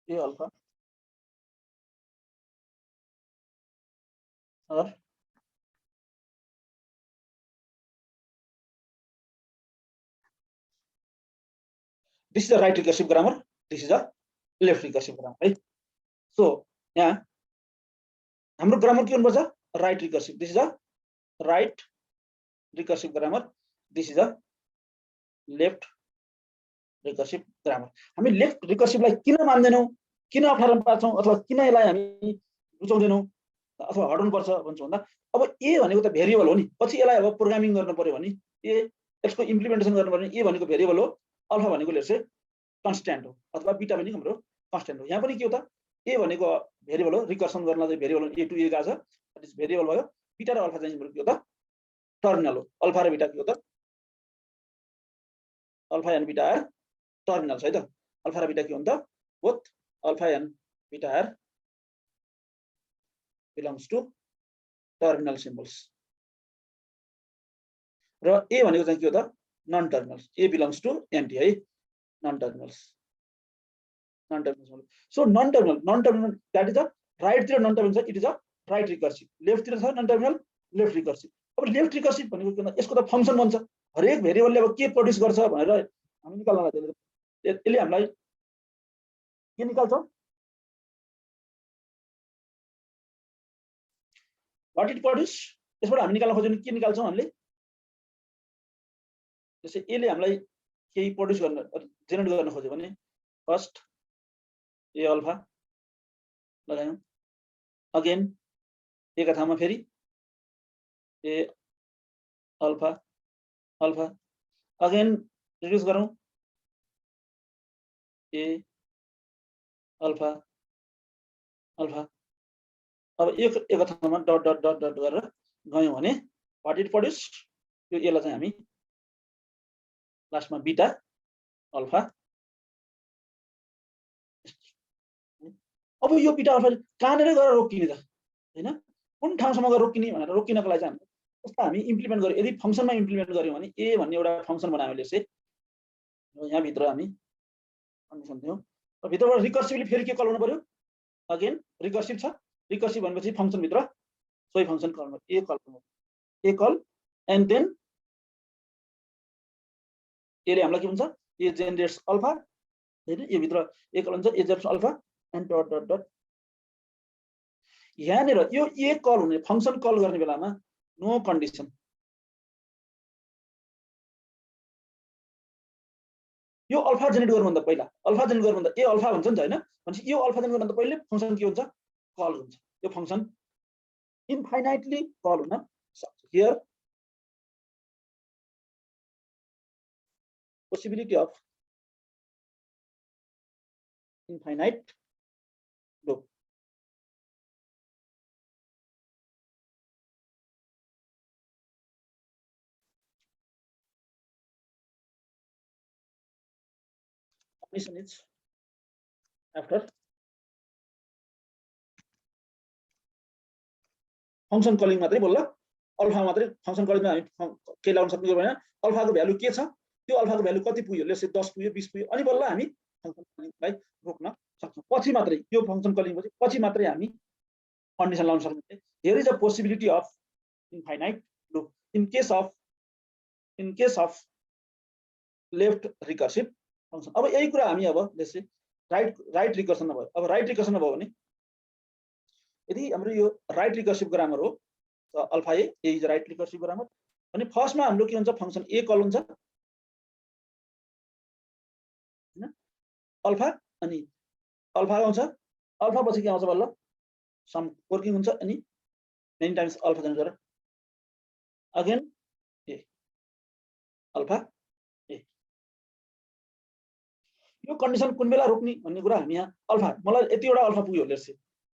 A अल्फा और this is a right recursive grammar, this is a left recursive grammar है। सो यहाँ हाम्रो ग्रामर के हुनुपर्छ? Right recursive. This is a right recursive grammar, this is a left recursive grammar. हामी लेफ्ट रिकर्सिभलाई किन मान्दैनौँ, किन अप्ठ्यारो पार्छौँ अथवा किन यसलाई हामी रुचाउँदैनौँ अथवा हटाउनुपर्छ भन्छौँ भन्दा अब ए भनेको त भेरिएबल हो नि, पछि यसलाई अब प्रोग्रामिङ गर्नु पर्यो भने यसको इम्प्लिमेन्टेसन गर्नु पर्यो भने ए भनेको भेरिएबल हो, अल्फा भनेको चाहिँ कन्स्ट्यान्ट हो अथवा बीटा पनि हाम्रो कन्स्ट्यान्ट हो। यहाँ पनि के हो त, ए भनेको भेरिएबल हो, रिकर्सन गर्न चाहिँ भेरिएबल ए टु ए गएको छ, द्याट इज भेरिएबल भयो। बीटा र अल्फा चाहिँ के हो त, टर्मिनल हो। अल्फा र बीटा के हो त, alpha and beta are terminal है त। अल्फा र बीटा के हो त, both alpha and beta are belongs to terminal symbols. र ए भनेको चाहिँ के हो त, non terminals. A belongs to NT है, non terminals. Non terminal. So non terminal that is a राइटतिर नन टर्मिनल छ, it is a right recursive. लेफ्टतिर छ नन टर्मिनल, लेफ्ट रिकर्सिभ। अब लेफ्ट रिकर्सिभ भनेको के भन्दा यसको त फङ्सन बन्छ, हरेक भेरिएबलले अब के प्रड्युस गर्छ भनेर हामी निकाल्नलाई यसले हामीलाई के निकाल्छ, वाट इट प्रड्युस। यसबाट हामी निकाल्न खोज्यौँ भने के निकाल्छौँ हामीले, जस्तै यसले हामीलाई केही प्रड्युस गर्न जेनेरेट गर्न खोज्यो भने फर्स्ट ए अल्फा लगायौँ, अगेन ए का ठाउँमा फेरि ए अल्फा अल्फा, अगेन रिड्युस गरौँ ए अल्फा अल्फा। अब एक ठाउँमा डट डट डट डट गरेर गयौँ भने वाट इट प्रड्युस, यो यसलाई चाहिँ हामी लास्टमा बीटा अल्फा। अब यो बीटा अल्फा कहाँनिर गएर रोकिने त हैन, कुन ठाउँसम्म गएर रोकिने भनेर रोकिनको लागि चाहिँ जस्तो हामी इम्प्लिमेन्ट गर्यो, यदि फङ्सनमा इम्प्लिमेन्ट गर्यौँ भने ए भन्ने एउटा फङ्सन बनायो हामीले चाहिँ यहाँ भित्र हामी कन्डिसन दियौँ। भित्रबाट रिकर्सिभली फेरि के कल गर्नु पर्यो, अगेन रिकर्सिभ छ, रिकर्सिभ भनेपछि फङ्सन भित्र सोही फङ्सन कल गर्नु, ए कल गर्नु, ए कल एन्ड देन यसले हामीलाई के भन्छ, ए जेनेरेट्स अल्फा हैन, यो भित्र ए कल हुन्छ, a generates alpha and dot dot dot. यहाँनिर यो ए कल हुने फङ्सन कल गर्ने बेलामा नो कन्डिसन, यो अल्फा जेनेरेट गर्नुभन्दा पहिला, अल्फा जेनेरेट गर्नुभन्दा ए अल्फा हुन्छ नि त हैन, भनेपछि यो अल्फा जेनेरेट गर्नुभन्दा पहिले फङ्सन के हुन्छ, कल हुन्छ। यो फङ्सन इन्फाइनाइटली कल हुन सक्छ। Here possibility of infinite loop। condition is after function calling मात्रै बोल्ला अल्फा मात्रै फंक्सन कलिङमा हामी के लाउन सक्ने हो भने अल्फाको भ्यालु के छ त्यो अल्फाको भ्यालु कति पुग्यो लेट्स से 10 पुग्यो 20 पुग्यो अनि बल्ल हामी फंक्सन कलिङलाई रोक्न सक्छौं पछि मात्रै यो फंक्सन कलिङ पछि मात्रै हामी कन्डिसन लाउन सक्छौं here is a possibility of infinite loop in case of left recursive function अब यही कुरा हामी अब लेट्स से राइट रिकर्सन भयो अब राइट रिकर्सन भयो भने यदि हाम्रो यो राइट रिकर्सिभ ग्रामर हो alpha A is right recursive grammar अनि फर्स्टमा हाम्रो के हुन्छ फंक्सन ए कल हुन्छ हैन अल्फा अनि अल्फा आउँछ अल्फा पछि के आउँछ बल्ल सम वर्किङ हुन्छ अनि मेनी टाइम्स अल्फा जान्छ र अगेन ए अल्फा ए यो कन्डिसन कुन बेला रोक्ने भन्ने कुरा हामी यहाँ अल्फा मलाई यतिवटा अल्फा पुग्यो लेट्स से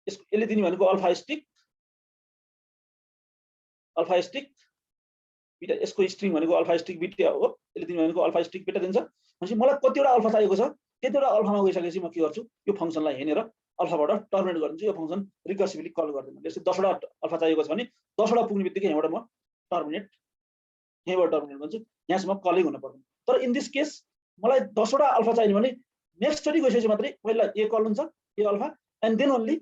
यसले दिने भनेको अल्फा स्टिक बीटा यसको स्ट्रिङ भनेको अल्फा स्टिक बीटा हो यसले दिने भनेको अल्फा स्टिक बीटा दिन्छ भनेपछि मलाई कतिवटा अल्फा चाहिएको छ त्यतिवटा अल्फामा गइसकेपछि म के गर्छु यो फंक्सनलाई हेरेर अल्फाबाट टर्मिनेट गरिदिन्छु यो फंक्सन रिकर्सिभली कल गर्दिन्छु लेट्स से 10 वटा अल्फा चाहिएको छ भने 10 वटा पुग्ने बित्तिकै यहाँबाट म टर्मिनेट गर्छु यहाँसम्म कलै हुन पर्दैन तर इन दिस केस मलाई 10 वटा अल्फा चाहिने भने नेक्स्ट स्टडी गइसकेपछि मात्रै पहिला ए कल हुन्छ a alpha and then only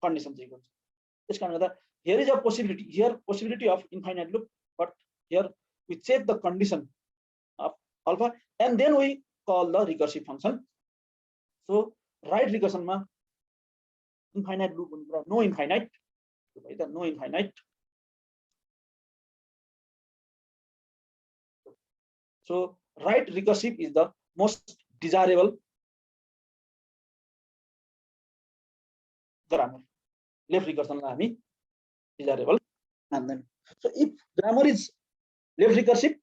condition check हुन्छ त्यसकारणले गर्दा here is a possibility of infinite loop but here we check the condition of alpha and then we call the recursive function so right recursion ma infinite loop no infinite so right recursive is the most desirable grammar left recursion la hami desirable and then so if grammar is left recursive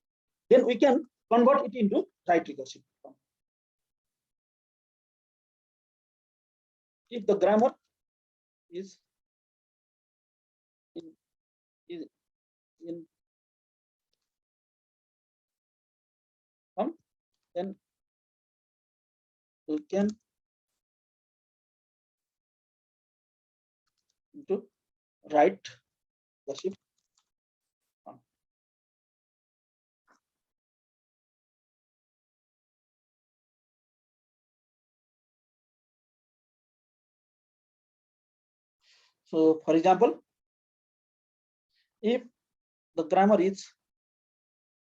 then we can convert it into right recursive if the grammar is in then we can into right recursive so for example if the grammar is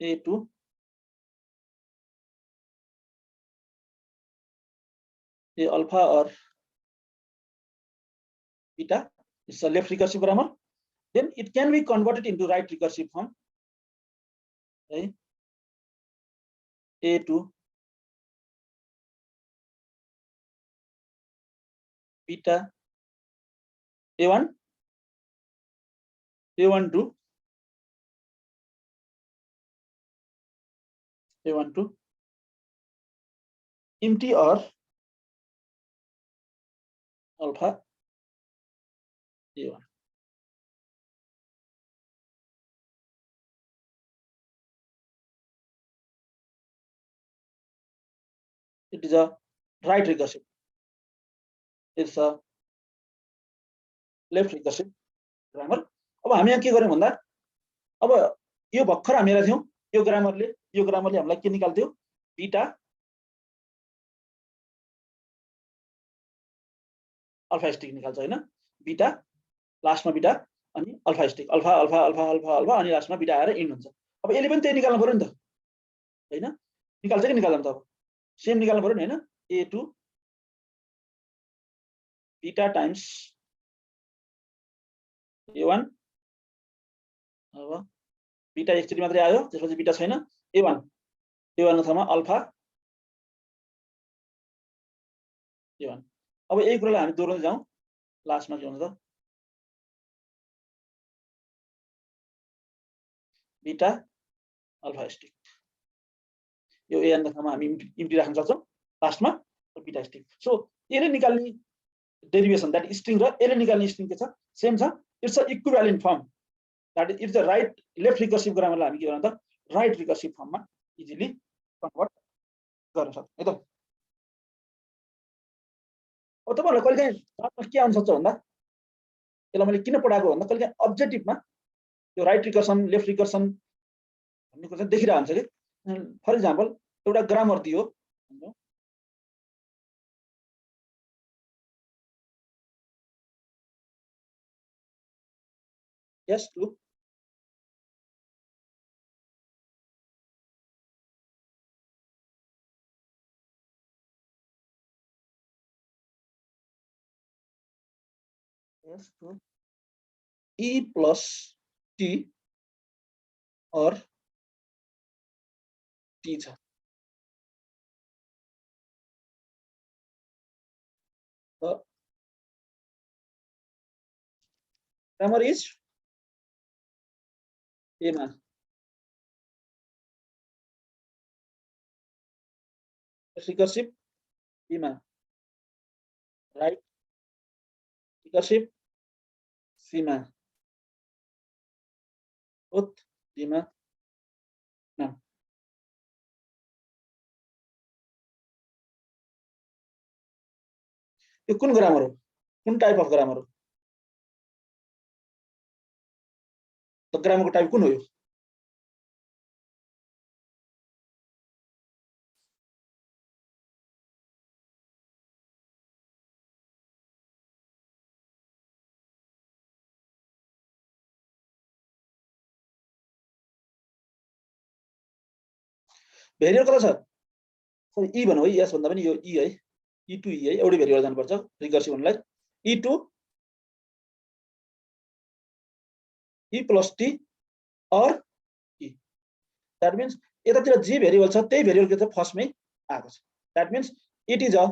a to a alpha or beta it's a left recursive grammar then it can be converted into right recursive form right? A to beta a1 to empty or alpha a1 it is a right recursive it's a left recursive grammar अब हामी यहाँ के गर्यौं भन्दा अब यो भर्खर हामी हेरेका थियौं यो ग्रामरले हामीलाई के निकाल्थ्यो बीटा अल्फा स्टिक निकाल्छ हैन बीटा लास्टमा बीटा अनि alpha stick alpha alpha alpha alpha alpha अनि लास्टमा बीटा आएर एन्ड हुन्छ अब यसले पनि त्यही निकाल्नु पर्यो नि त हैन निकाल्छ कि निकाल्दैन त अब सेम निकाल्नु पर्यो नि हैन a to beta times a1 अब बीटा एकचोटी मात्रै आयो त्यसपछि बीटा छैन a1 को ठाउँमा अल्फा a1 अब यही कुरालाई हामी दोहोर्याउँदै जाउँ लास्टमा के हुन्छ त बीटा अल्फा स्टिक यो a को ठाउँमा हामी इम्प्टी राख्न सक्छौं लास्टमा बीटा स्टिक सो यसले निकाल्ने डेरिभेसन दैट स्ट्रिङ र यसले निकाल्ने स्ट्रिङ के छ सेम छ it's a equivalent form that is the right left recursive ग्रामरलाई हामी के गर्नु त राइट रिकर्सिभ फर्ममा इजिली कन्भर्ट गर्न सक्छौं है त अब तपाईहरुलाई कहिलेकाहीँ के आउन सक्छ भन्दा यसलाई मैले किन पढाएको भन्दा कहिलेकाहीँ अब्जेक्टिभमा यो राइट रिकर्सन लेफ्ट रिकर्सन भन्ने कुरा चाहिँ देखिरहेको हुन्छ कि फर इक्जाम्पल एउटा ग्रामर दियो S2 S2 E plus T or T छ the grammar is A मा recursive B मा right recursive C मा both D मा none यो कुन ग्रामर हो कुन टाइप अफ ग्रामर हो त ग्रामरको टाइप कुन हो यो भेरिएबल कता छ ई भन्नु है यस भन्दा पनि यो ई है E2 E है एउटै भेरिएबल जानुपर्छ रिकर्सिभ भन्नुलाई E2 E plus T or E that means यतातिर जे भेरिएबल छ त्यही भेरिएबल के त फर्स्टमै आएको छ that means it is a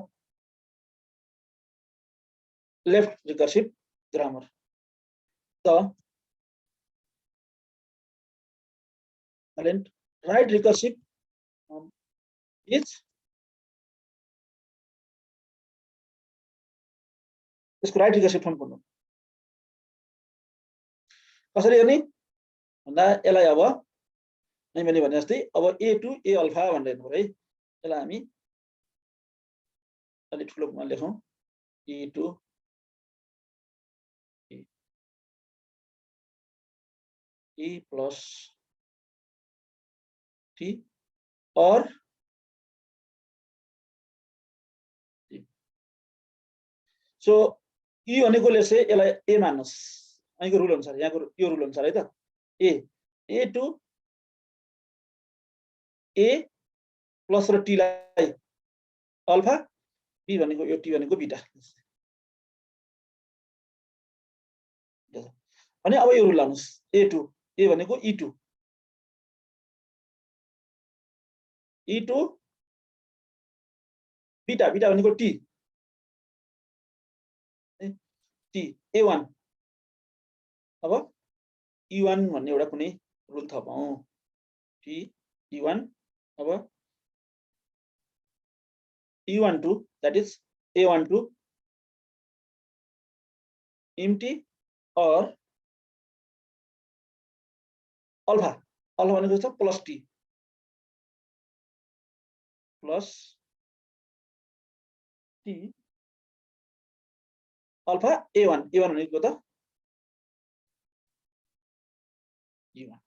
left recursive grammar the right recursive is यसको राइट रिकर्सिभ फर्म भन्नु कसरी हेर्ने भन्दा यसलाई अब नै मैले भने जस्तै अब A2 A अल्फा भनेर हेर्नु पर्यो है यसलाई हामी अलि ठुलोमा लेखौं E2 E plus T or T so E भनेकोले चाहिँ यसलाई A मान्नुस् यहाँको रुल अनुसार यहाँको यो रुल अनुसार है त A2 A प्लस र T लाई अल्फा B भनेको यो T भनेको बीटा अनि अब यो रुल लाउनुस् A2 A भनेको E2 E2 बीटा बीटा भनेको T T A1 अब E1 भन्ने एउटा कुनै रुल थपौं T E1 अब E12 that is A12 empty or alpha alpha भनेको छ plus T plus T alpha A1 भनेको त E1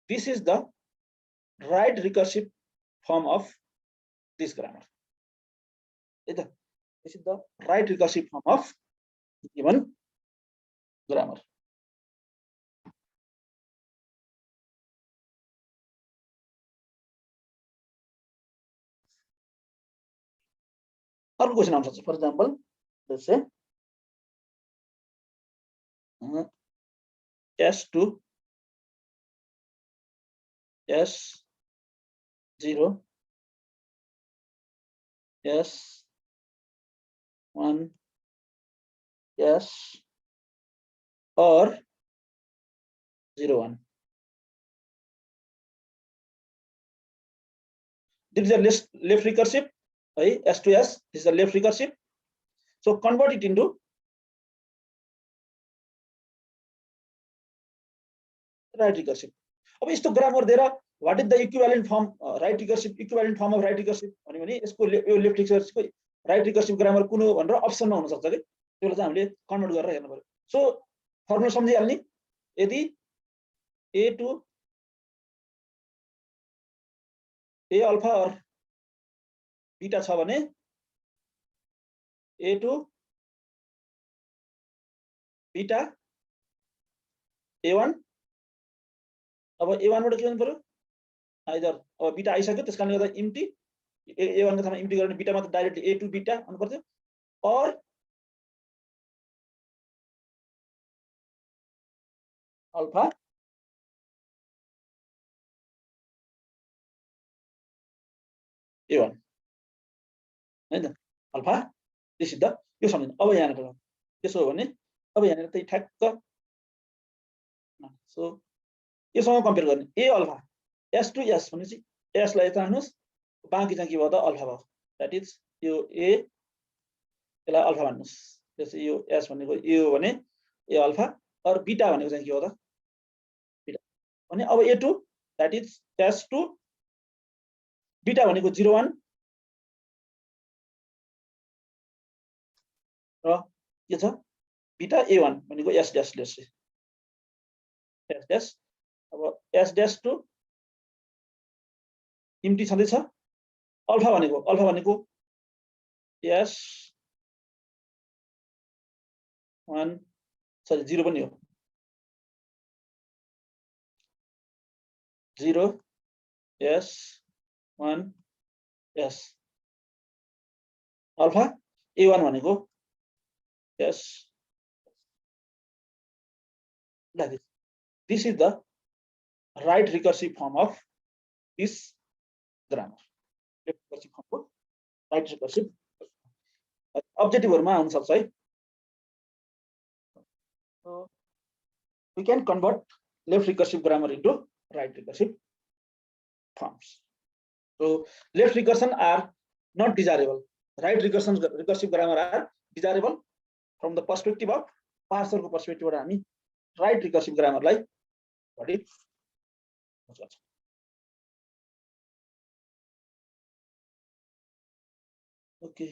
this is the right recursive form of this grammar this is the right recursive form of given grammar अर्को क्वेशन आउन सक्छ for example let's say S2 S0 S1 S or 01 this is a left recursive S to S this is a left recursive so convert it into right recursive अब यस्तो ग्रामर दिएर what is the equivalent form right recursive equivalent form of right recursive भन्यो भने यसको यो लेफ्ट रिकर्सिभको राइट रिकर्सिभ ग्रामर कुन हो भनेर अप्सनमा हुन सक्छ के त्यसलाई चाहिँ हामीले कन्भर्ट गरेर हेर्नु पर्यो सो फर्मुला सम्झिहाल्ने यदि a to a अल्फा और बीटा छ भने a to बीटा a1 अब a1 बाट के गर्नु पर्यो आइदर अब बीटा आइसक्यो त्यसकारणले गर्दा इम्टी a1 को ठाउँमा इम्टी गर्ने बीटामा त डाइरेक्टली a to बीटा आउनु पर्थ्यो और अल्फा a1 हैन अल्फा दिस इज द यो सम्झिनु अब यहाँनिर त्यसो हो भने अब यहाँनिर त्यही ठ्याक्क सो योसँग कम्पेयर गर्ने a alpha s to s भनेपछि s लाई यता राख्नुस् बाँकी चाहिँ के भयो त अल्फा भयो दैट इज यो a यसलाई अल्फा भन्नुस् त्यसै यो s भनेको a हो भने a अल्फा और बीटा भनेको चाहिँ के हो त बीटा भने अब a2 that is s2 beta भनेको 01 र के छ बीटा a1 भनेको s dash let's say s dash अब s dash to इम्टी छँदै छ अल्फा भनेको s 1 सरी 0 पनि हो 0 s 1 s अल्फा a1 भनेको s like this. This is the right recursive form of this grammar. Recursive form को right recursive objective मा आउन सक्छ है so we can convert left recursive grammar into right recursive forms so left recursion are not desirable right recursive grammar are desirable from the perspective of parser को perspective बाट हामी right recursive grammar लाई बढी हुन्छ ओके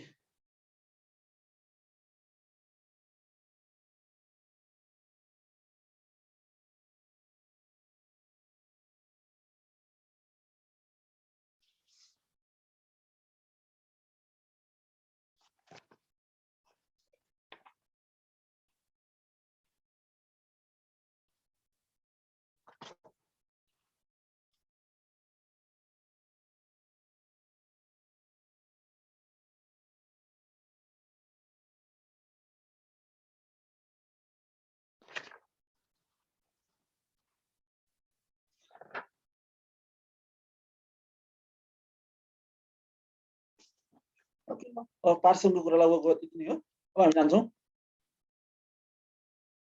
ओके अब पार्सरको कुरा लगभग यति नै हो अब हामी जान्छौं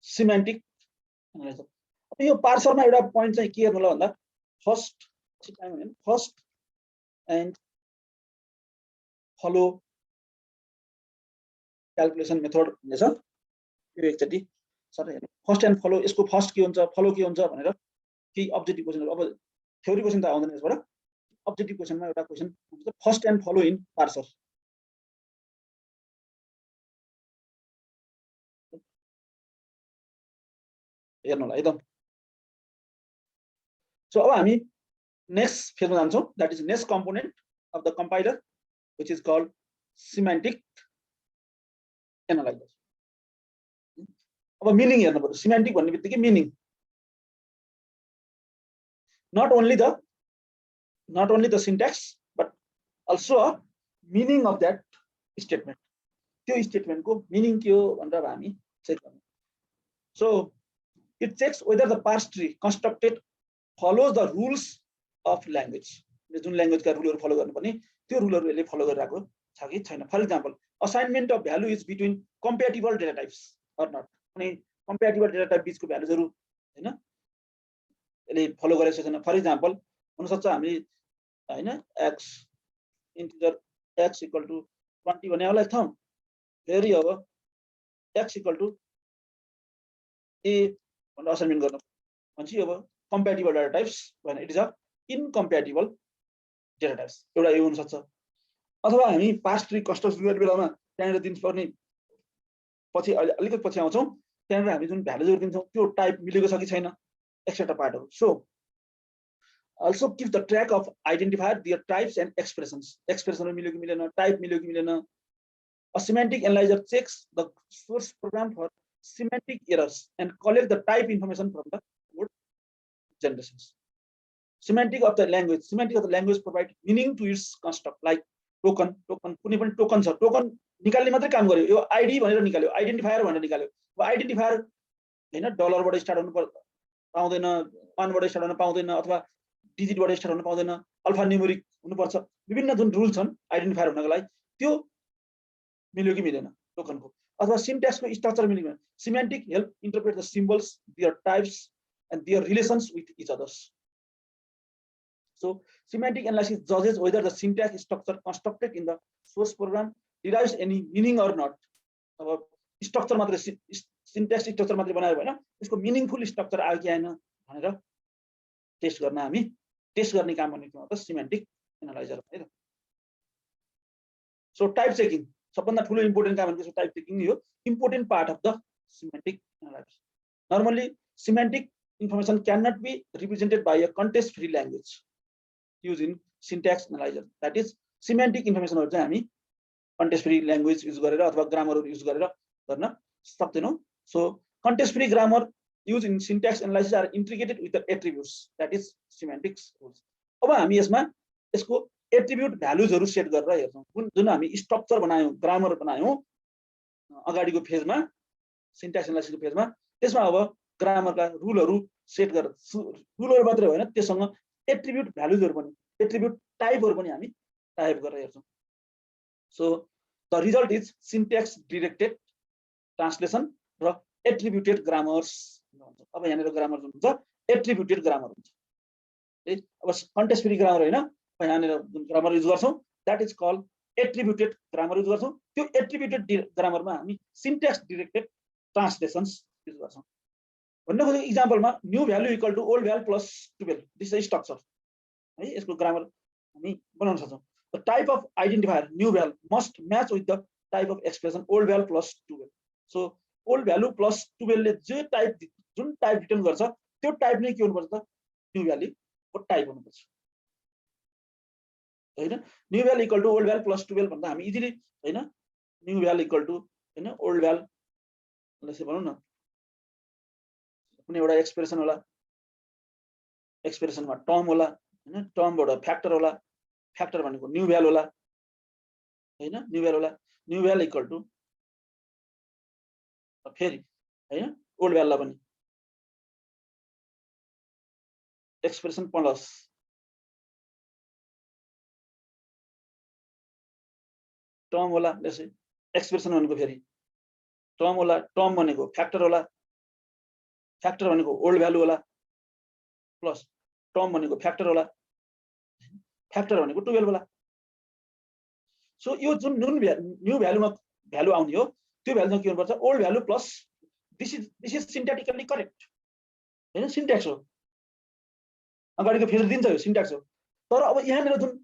सिमेन्टिक एनालाइसिस अब यो पार्सरमा एउटा पॉइन्ट चाहिँ के हेर्नु ल भन्दा first and follow calculation method भन्ने छ यो एकचोटी सर हेर्नु फर्स्ट एन्ड फलो यसको फर्स्ट के हुन्छ फलो के हुन्छ भनेर केही अब्जेक्टिभ क्वेशनहरु अब थ्योरी क्वेशन त आउँदैन यसबाट अब्जेक्टिभ क्वेशनमा एउटा क्वेशन हुन्छ first and follow in parser हेर्नुलाई है त सो अब हामी नेक्स्ट फेजमा जान्छौं that is next component of the compiler which is called semantic analysis अब मिनिङ हेर्नु पर्यो सिमेन्टिक भन्ने बित्तिकै meaning not only the syntax but also a meaning of that statement त्यो statement को meaning के हो भनेर हामी चेक गर्नु so it checks whether the parse tree constructed follows the rules of language जुन ल्याङ्ग्वेज का रुलहरु फलो गर्नुपर्ने त्यो रुलहरु यसले फलो गरिरहेको छ कि छैन for example assignment of value is between compatible data types or not कुनै कम्प्याटिबल डेटा टाइप बीचको भ्यालुजहरु हैन यसले फलो गरेको छैन फर एक्जाम्पल हुन सक्छ हामी हैन x integer x equal to 20 भने होला ठाउँ फेरि अब x इक्वल टु a भनेर असाइनमेन्ट गर्नु भन्छ अब कम्प्याटिबल डेटा टाइप्स भने it is a incompatible data types एउटा यो हुन सक्छ अथवा हामी पास्ट ट्री कन्स्ट्रक्सन गर्ने बेलामा त्यहाँनिर दिनुपर्ने पछि अलिकति पछि आउँछौँ त्यहाँनिर हामी जुन भ्यालुजहरू दिन्छौँ त्यो टाइप मिलेको छ कि छैन एक्सेट्रा पार्टहरू so also keep the track of identifier their types and expressions expression मिल्यो कि मिलेन टाइप मिल्यो कि मिलेन a semantic analyzer checks the source program for semantic errors and collect the type information from the code generations semantic of the language provide meaning to its construct like token कुनै पनि टोकन छ टोकन निकाल्ने मात्रै काम गर्यो यो आईडी भनेर निकाल्यो आइडेन्टिफायर भनेर निकाल्यो अब आइडेन्टिफायर हैन डलरबाट स्टार्ट हुनु पाउँदैन 1 बाट स्टार्ट हुन पाउँदैन अथवा डिजिटबाट स्टार्ट हुन पाउँदैन अल्फा न्यूमेरिक हुनुपर्छ विभिन्न जुन रुल छन् आइडेन्टिफायर हुनको लागि त्यो मिल्यो कि मिलेन टोकनको अथवा सिन्ट्याक्सको स्ट्रक्चर मिल्यो कि semantic help interpret the symbols their types and their relations with each others so semantic analysis judges whether the syntax structure constructed in the source program derives any meaning or not अब स्ट्रक्चर मात्र सिन्ट्याक्स स्ट्रक्चर मात्र बनायो हैन यसको मिनिङफुल स्ट्रक्चर आयो कि आएन भनेर टेस्ट गर्न हामी टेस्ट गर्ने काम भनेको त सिमेन्टिक एनालाइजर हो है त सो टाइप चेकिङ सबभन्दा ठूलो इम्पोर्टेन्ट काम भनेको टाइप चेकिङ हो important part of the semantic analysis normally semantic information cannot be represented by a context free language used in syntax analyzer that is semantic information हरु चाहिँ हामी context free language युज गरेर अथवा ग्रामर युज गरेर गर्न सक्दैनौं so context free grammar used in syntax analysis are integrated with the attributes that is semantics rules अब हामी यसमा यसको एट्रिब्युट भ्यालुजहरु सेट गरेर हेर्छौं जुन हामी स्ट्रक्चर बनायौं ग्रामर बनायौं अगाडिको फेजमा सिन्ट्याक्स एनालाइसिसको फेजमा त्यसमा अब ग्रामरका रुलहरु सेट गरेर रुलहरु मात्र होइन त्यससँग एट्रिब्युट भ्यालुजहरु पनि एट्रिब्युट टाइपहरु पनि हामी टाइप गरेर हेर्छौं so the result is syntax directed translation र एट्रिब्युटेड ग्रामर्स भन्छ अब यहाँनिर ग्रामर जुन हुन्छ एट्रिब्युटेड ग्रामर हुन्छ अब कन्टेक्स्ट फ्री ग्रामर हैन यहाँनिर जुन ग्रामर युज गर्छौं that is called attributed grammar use गर्छौं त्यो एट्रिब्युटेड ग्रामरमा हामी सिन्ट्याक्स डिरेक्टेड ट्रान्सलेसन्स युज गर्छौं भन्ने खोजेको इक्जाम्पलमा new value equal to old value plus 12 this is structure है यसको ग्रामर हामी बनाउन सक्छौं the type of identifier new value must match with the type of expression old value plus 12 so old value plus 12 ले जुन टाइप रिटर्न गर्छ त्यो टाइप नै के हुनुपर्छ त न्यू भ्यालुको टाइप हुनुपर्छ हैन new value equal to old value plus 12 भन्दा हामी इजिली हैन न्यू भ्यालु इक्वल टु हैन ओल्ड भ्यालु लसे भनौं न कुनै एउटा एक्सप्रेसन होला एक्सप्रेसनमा टर्म होला हैन टर्मबाट फ्याक्टर होला फ्याक्टर भनेको न्यू भ्यालु होला हैन न्यू भ्यालु होला न्यू भ्यालु इक्वल टु फेरि हैन ओल्ड भ्यालुलाई पनि एक्सप्रेसन प्लस टर्म होला त्यसै एक्सप्रेसन भनेको फेरि टर्म होला टर्म भनेको फ्याक्टर होला फ्याक्टर भनेको ओल्ड भ्यालु होला प्लस टर्म भनेको फ्याक्टर होला फ्याक्टर भनेको 12 होला सो यो जुन न्यू भ्यालुमा भ्यालु आउने हो त्यो भ्यालु के हुनुपर्छ old value plus this is syntactically correct हैन सिन्ट्याक्स हो अगाडिको फेज दिन्छ यो सिन्ट्याक्स हो तर अब यहाँनिर जुन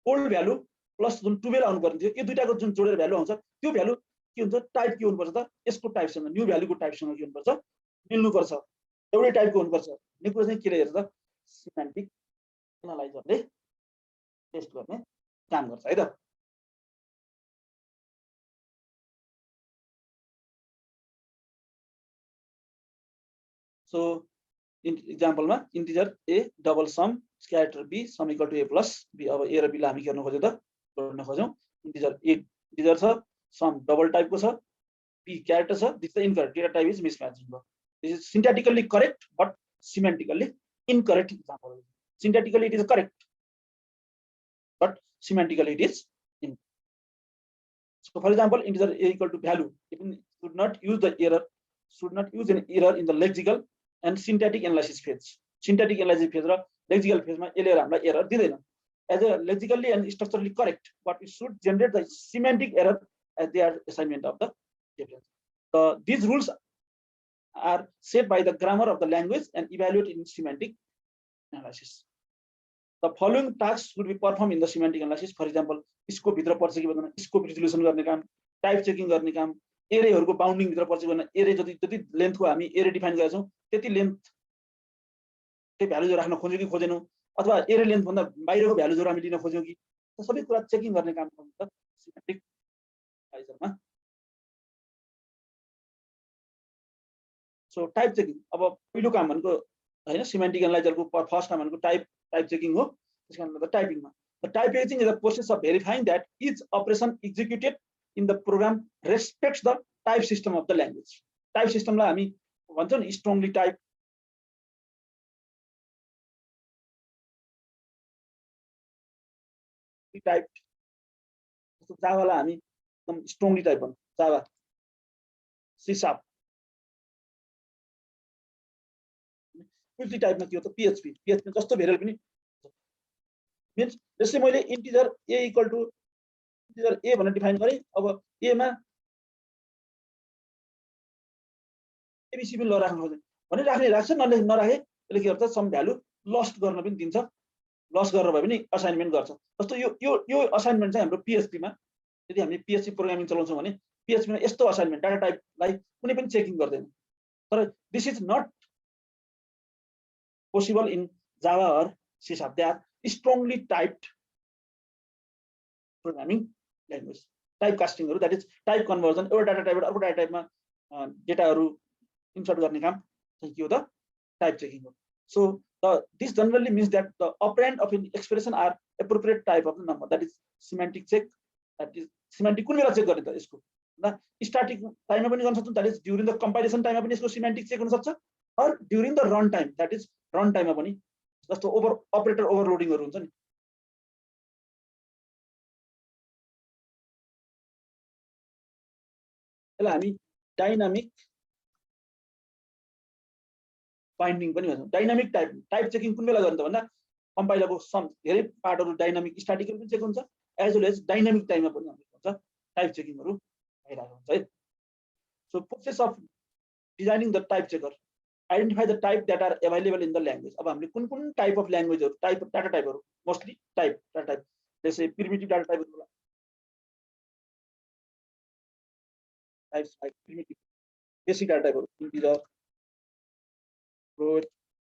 ओल्ड भ्यालु प्लस जुन 12 आउनु पर्ने थियो यो दुईटाको जुन जोडेर भ्यालु आउँछ त्यो भ्यालु के हुन्छ टाइप के हुनुपर्छ त यसको टाइपसँग न्यू भ्यालुको टाइपसँग के हुनुपर्छ मिल्नु पर्छ एउटै टाइपको हुनुपर्छ भन्ने कुरा चाहिँ के हेर्छ त सिमेन्टिक एनालाइजरले टेस्ट गर्ने काम गर्छ है त सो इक्जाम्पलमा integer a double some character b some equal to a plus b अब a र b लाई हामी के गर्न खोज्यौ त जोड्न खोज्यौ इन्टिजर a इन्टिजर छ सम डबल टाइपको छ b क्यारेक्टर छ this the incorrect data type is mismatch this is syntactically correct but semantically incorrect example syntactically it is correct but semantically it is incorrect so for example integer a equal to value it should not use an error in the lexical and syntactic analysis phase syntactic analysis phase ra lexical phase ma ele hamलाई error दिदैन as a lexically and structurally correct but it should generate the semantic error as their assignment of the difference these rules are set by the grammar of the language and evaluated in semantic analysis the following task would be perform in the semantic analysis. For example scope भित्र पर्छ कि भन्दैन, स्कोप रिजोल्युसन गर्ने काम, टाइप चेकिङ गर्ने काम, एरेहरूको बाउन्डिङ भित्र पर्छ कि भन्दैन, एरे जति लेन्थको हामी एरे डिफाइन गरेका छौँ त्यति लेन्थ त्यो भ्यालुजहरू राख्न खोज्यौँ कि खोजेनौँ, अथवा एरे लेन्थ भन्दा बाहिरको भ्यालुजहरू हामी लिन खोज्यौँ कि, सबै कुरा चेकिङ गर्ने काम हुन्छ सिमेन्टिक एनालाइजरमा। सो टाइप चेकिङ अब पहिलो काम भनेको हैन, सिमेन्टिक एनालाइजरको फर्स्ट काम भनेको टाइप चेकिङ हो। त्यसको मतलब टाइपिङमा type checking is the process of verifying that each operation executed in the program respects the type system of the language. Type सिस्टमलाई हामी भन्छौँ नि स्ट्रङली टाइप, टाइप जस्तो जावालाई हामी एकदम स्ट्रङली टाइप भन्छौँ, जावा, सी शार्प। मल्टी टाइपमा के हो त पीएचपी जस्तो भेरिएबल पनि मिन्स जस्तै मैले integer a equal to integer a भनेर डिफाइन गरेँ। अब एमा एबिसी पनि राख्न खोजेँ भने राख्ने राख्छ, नराखे त्यसले के गर्छ सम भ्यालु लस्ट गर्न पनि दिन्छ, लस्ट गरेर भए पनि असाइनमेन्ट गर्छ। जस्तो यो असाइनमेन्ट चाहिँ हाम्रो पीएचपीमा यदि हामी पीएचपी प्रोग्रामिङ चलाउँछौँ भने पीएचपीमा यस्तो असाइनमेन्ट डाटा टाइपलाई कुनै पनि चेकिङ गर्दैन। तर this is not possible in Java or C#. They are strongly typed programming language. Typecasting, that is type conversion. Our data type, our data type data insert गर्ने काम चाहिँ के हो त type checking हो. So this generally means that the operand of an expression are appropriate type of the number. That is semantic check. That is semantic कुन बेला चेक गर्ने त यसको न स्टैटिक टाइममा पनि गर्न सक्छौँ, that is during the compilation टाइममा पनि यसको semantic check हुन सक्छ, or during the run time, that is run टाइममा पनि जस्तो अपरेटर ओभरलोडिङहरू हुन्छ नि, त्यसलाई हामी डाइनामिक बाइन्डिङ पनि भन्छौँ। डाइनामिक टाइप चेकिङ कुन बेला गर्ने त भन्दा कम्पाइलरको सम धेरै पार्टहरू डाइनामिक स्ट्याटिकहरू पनि चेक हुन्छ, एज वेल एज डाइनामिक टाइममा पनि हुन्छ टाइप चेकिङहरू भइरहेको हुन्छ है। So process of designing the type checker, identify the type that are available in the language. अब हामीले कुन टाइप अफ ल्याङ्ग्वेजहरू टाइप डाटा टाइपहरू मोस्टली डाटा टाइप जैसे प्रिमिटिभ डाटा टाइपहरू types like primitive basic data टाइपहरू इन्टिजर फ्लोट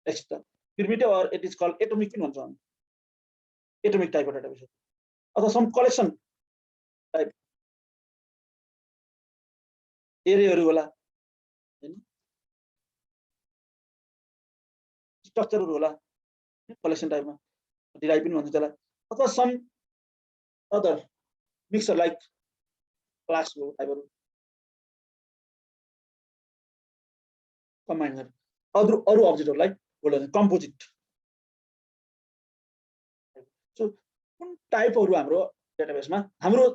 एक्स्ट्रा प्रिमिटिभ और इट इज कल्ड एटोमिक पनि भन्छौँ हामी, एटोमिक टाइप डाटा टाइप अथवा सम कलेक्सन टाइप एरेहरू होला हैन, स्ट्रक्चरहरू होला कलेक्सन टाइपमा डिराइभ पनि भन्छ त्यसलाई, अथवा सम अदर मिक्सर लाइक क्लासको टाइपहरू कम्बाइन गरेर अरू अब्जेक्टहरूलाई बोल्दैन कम्पोजिट। सो कुन टाइपहरू हाम्रो डेटाबेसमा हाम्रो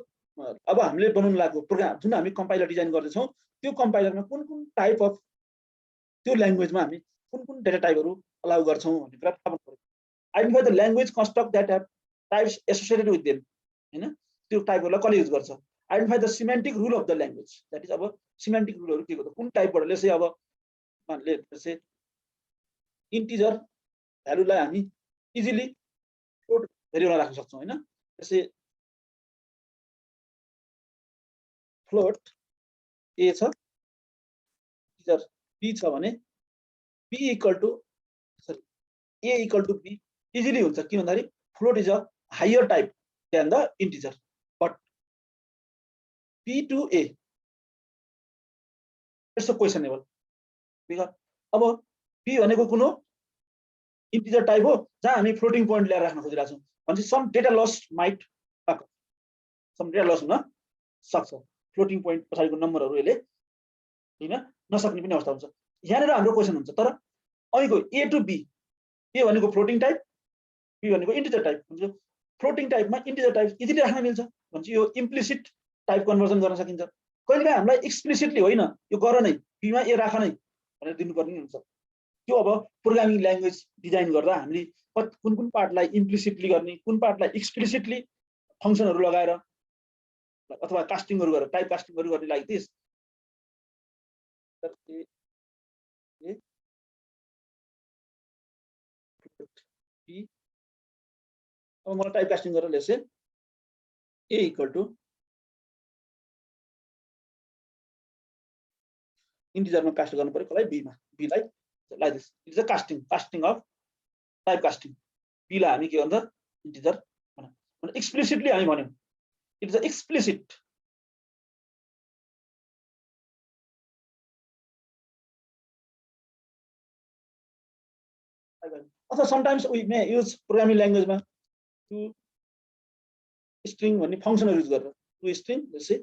अब हामीले बनाउन लागेको प्रोग्राम जुन हामी कम्पाइलर डिजाइन गर्दैछौँ त्यो कम्पाइलरमा कुन टाइप अफ त्यो ल्याङ्ग्वेजमा हामी कुन डेटा टाइपहरू अलाउ गर्छौँ भन्ने कुरा थाहा पाउनु पर्यो। Identify the language construct that have types associated with them हैन, त्यो टाइपहरूलाई कसले युज गर्छ। Identify the semantic rule of the language, that is अब सिमेन्टिक रुलहरू के हो त कुन टाइपबाट लेसे अब मानले जस्तै इन्टिजर भ्यालुलाई हामी इजिली फ्लोट भेरिएबलमा राख्न सक्छौँ हैन, जस्तै फ्लोट ए छ इन्टिजर बी छ भने B equal to sorry A equal to B easily हुन्छ, किन भन्दाखेरि float is a higher type than the integer, but B to A it's a questionable because अब बी भनेको कुन हो इन्टिजर टाइप हो जहाँ हामी फ्लोटिङ पोइन्ट ल्याएर राख्न खोजिरहेको छौँ भनेपछि some data loss might occur, some data loss हुन सक्छ, फ्लोटिङ पोइन्ट पछाडिको नम्बरहरू यसले दिन नसक्ने पनि अवस्था हुन्छ। यहाँनिर हाम्रो क्वेसन हुन्छ तर अहिलेको ए टु बी, ए भनेको फ्लोटिङ टाइप बी भनेको इन्टिजर टाइप हुन्छ, फ्लोटिङ टाइपमा इन्टिजर टाइप इजिली राख्न मिल्छ भनेपछि यो इम्प्लिसिट टाइप कन्भर्जन गर्न सकिन्छ। कहिलेकाहीँ हामीलाई एक्सप्लिसिटली होइन यो गर नै बीमा ए राख नै भनेर दिनुपर्ने हुन्छ। त्यो अब प्रोग्रामिङ ल्याङ्ग्वेज डिजाइन गर्दा हामीले कुन पार्टलाई इम्प्लिसिटली गर्ने कुन पार्टलाई एक्सप्लिसिटली फङ्सनहरू लगाएर अथवा कास्टिङहरू गरेर टाइप कास्टिङहरू गर्ने लागि त्यस अब मलाई टाइप कास्टिङ गरेर let's say a equal to इन्टिजरमा कास्ट गर्नु पर्यो कसलाई b मा b लाई like this it is a casting of type casting b लाई हामी के भन्छ इन्टिजर भन्छ एक्सप्लिसिटली हामी भन्यौं इट इज अ एक्सप्लिसिट अथवा sometimes we may use programming ल्याङ्ग्वेजमा टु स्ट्रिङ भन्ने फङ्सनहरु युज गरेर टु स्ट्रिङ जस्तै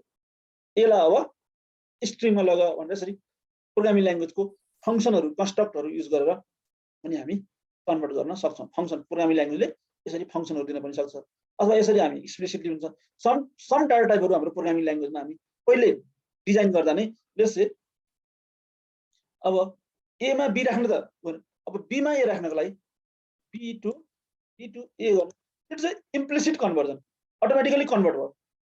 एला अब स्ट्रिङमा लगा भनेर यसरी प्रोग्रामिङ ल्याङ्ग्वेजको फङ्सनहरु कन्स्ट्रक्टहरु युज गरेर पनि हामी कन्भर्ट गर्न सक्छौं फङ्सन प्रोग्रामिङ ल्याङ्ग्वेजले यसरी फङ्सनहरु दिन पनि सक्छ अथवा यसरी हामी एक्सप्लिसिटली हुन्छ सम डाटा टाइपहरु हाम्रो प्रोग्रामिङ ल्याङ्ग्वेजमा हामी पहिले डिजाइन गर्दा नै लेट्स से अब ए मा बी राख्न त अब बी मा ए राख्नको लागि बी टु ए गर्नु it's a implicit conversion automatically convert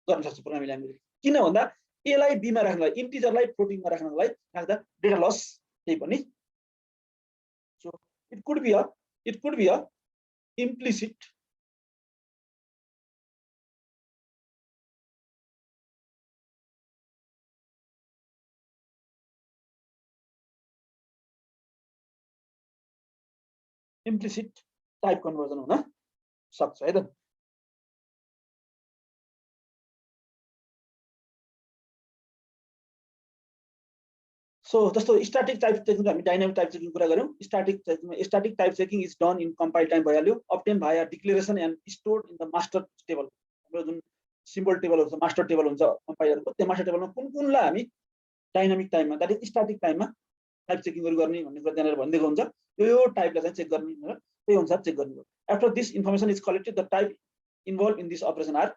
गर्न सक्छ प्रोग्रामिङ ल्याङ्ग्वेजले किन भन्दा ए लाई बी मा राख्नलाई इन्टिजरलाई फ्लोटिङमा राख्नको लागि राख्दा डेटा लस केही पनि so it could be a implicit type conversion हुन सक्छ है त सो जस्तो स्टैटिक टाइप चेकिङ हामी डाइनामिक टाइप चेकिङ कुरा गर्यौं static type checking is done in compile time भइहाल्यो obtained via declaration and stored in the master table हाम्रो जुन सिम्बल टेबल हुन्छ मास्टर टेबल हुन्छ कम्पाइलरको त्यो मास्टर टेबलमा कुनलाई हामी डाइनामिक टाइममा दैट इज स्टैटिक टाइममा टाइप चेकिङहरु गर्ने भन्ने कुरा त्यहाँनेर भनिदिएको हुन्छ यो टाइपलाई चाहिँ चेक गर्ने भनेर त्यही अनुसार चेक गर्ने हो after this information is collected the type involve in this operation are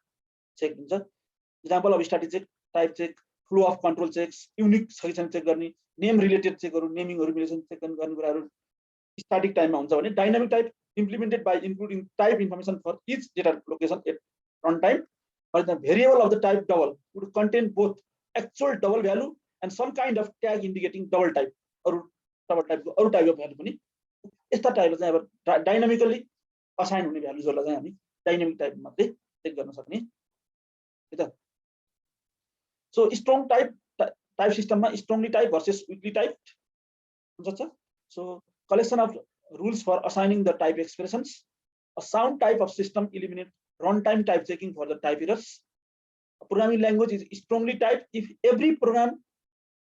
check हुन्छ example of static check type check flow of control checks unique छ कि छैन चेक गर्ने नेम रिलेटेड चेकहरु नेमिङहरु रिलेसन चेक गर्ने कुराहरु स्टैटिक टाइममा हुन्छ भने dynamic type implemented by including type information for each data location at run time or the variable of the type double would contain both actual double value and some kind of tag indicating double type or double type अरु टाइप अफ भ्यालु पनि यस्ता टाइपले चाहिँ अब डाइनामिकली असाइन हुने भ्यालुजहरुलाई चाहिँ हामी डाइनामिक टाइप मध्ये चेक गर्न सक्ने है त सो स्ट्रङ टाइप सिस्टममा strongly type versus weakly type हुन्छ so collection of rules for assigning the type expressions a sound type of system eliminate runtime type checking for the type errors. A programming language is strongly typed if every program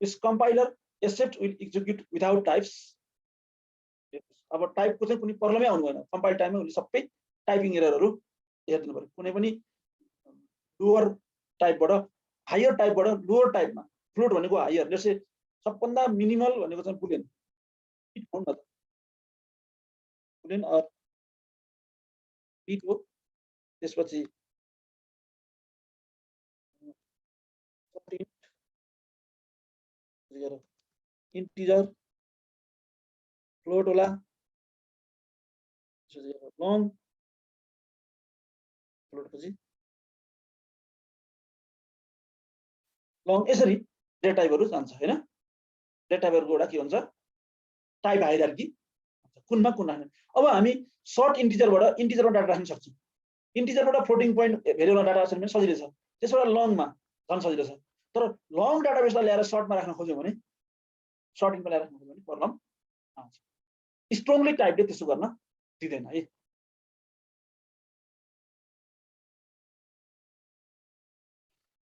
is compiler except will execute without types. अब टाइपको चाहिँ कुनै प्रब्लमै आउनु भएन कम्पाइल टाइममा उले सबै टाइपिङ एररहरु हेर्दिनु पर्यो कुनै पनि लोअर टाइपबाट हायर टाइपबाट लोअर टाइपमा फ्लोट भनेको हायर जस्तै सबभन्दा मिनिमल भनेको चाहिँ बुलियन बिट हो न त बुलियन अर बिट हो त्यसपछि इन्टिजर फ्लोट होला लङ फ्लोट पछि लङ यसरी डेटा टाइपहरु जान्छ हैन डेटा टाइपहरुको एउटा के हुन्छ टाइप हायरार्की कुनमा कुन राख्ने अब हामी सर्ट इन्टिजरमा डाटा राख्न सक्छौं इन्टिजरबाट floating point variable data assign पनि सजिलै छ त्यसबाट लङमा झन् सजिलो छ तर लङ डाटाबेसलाई ल्याएर सर्टमा राख्न खोज्यो भने सर्टिङमा ल्याएर राख्न खोज्यो भने प्रब्लम आउँछ स्ट्रङली टाइपले त्यसो गर्न दिदैन है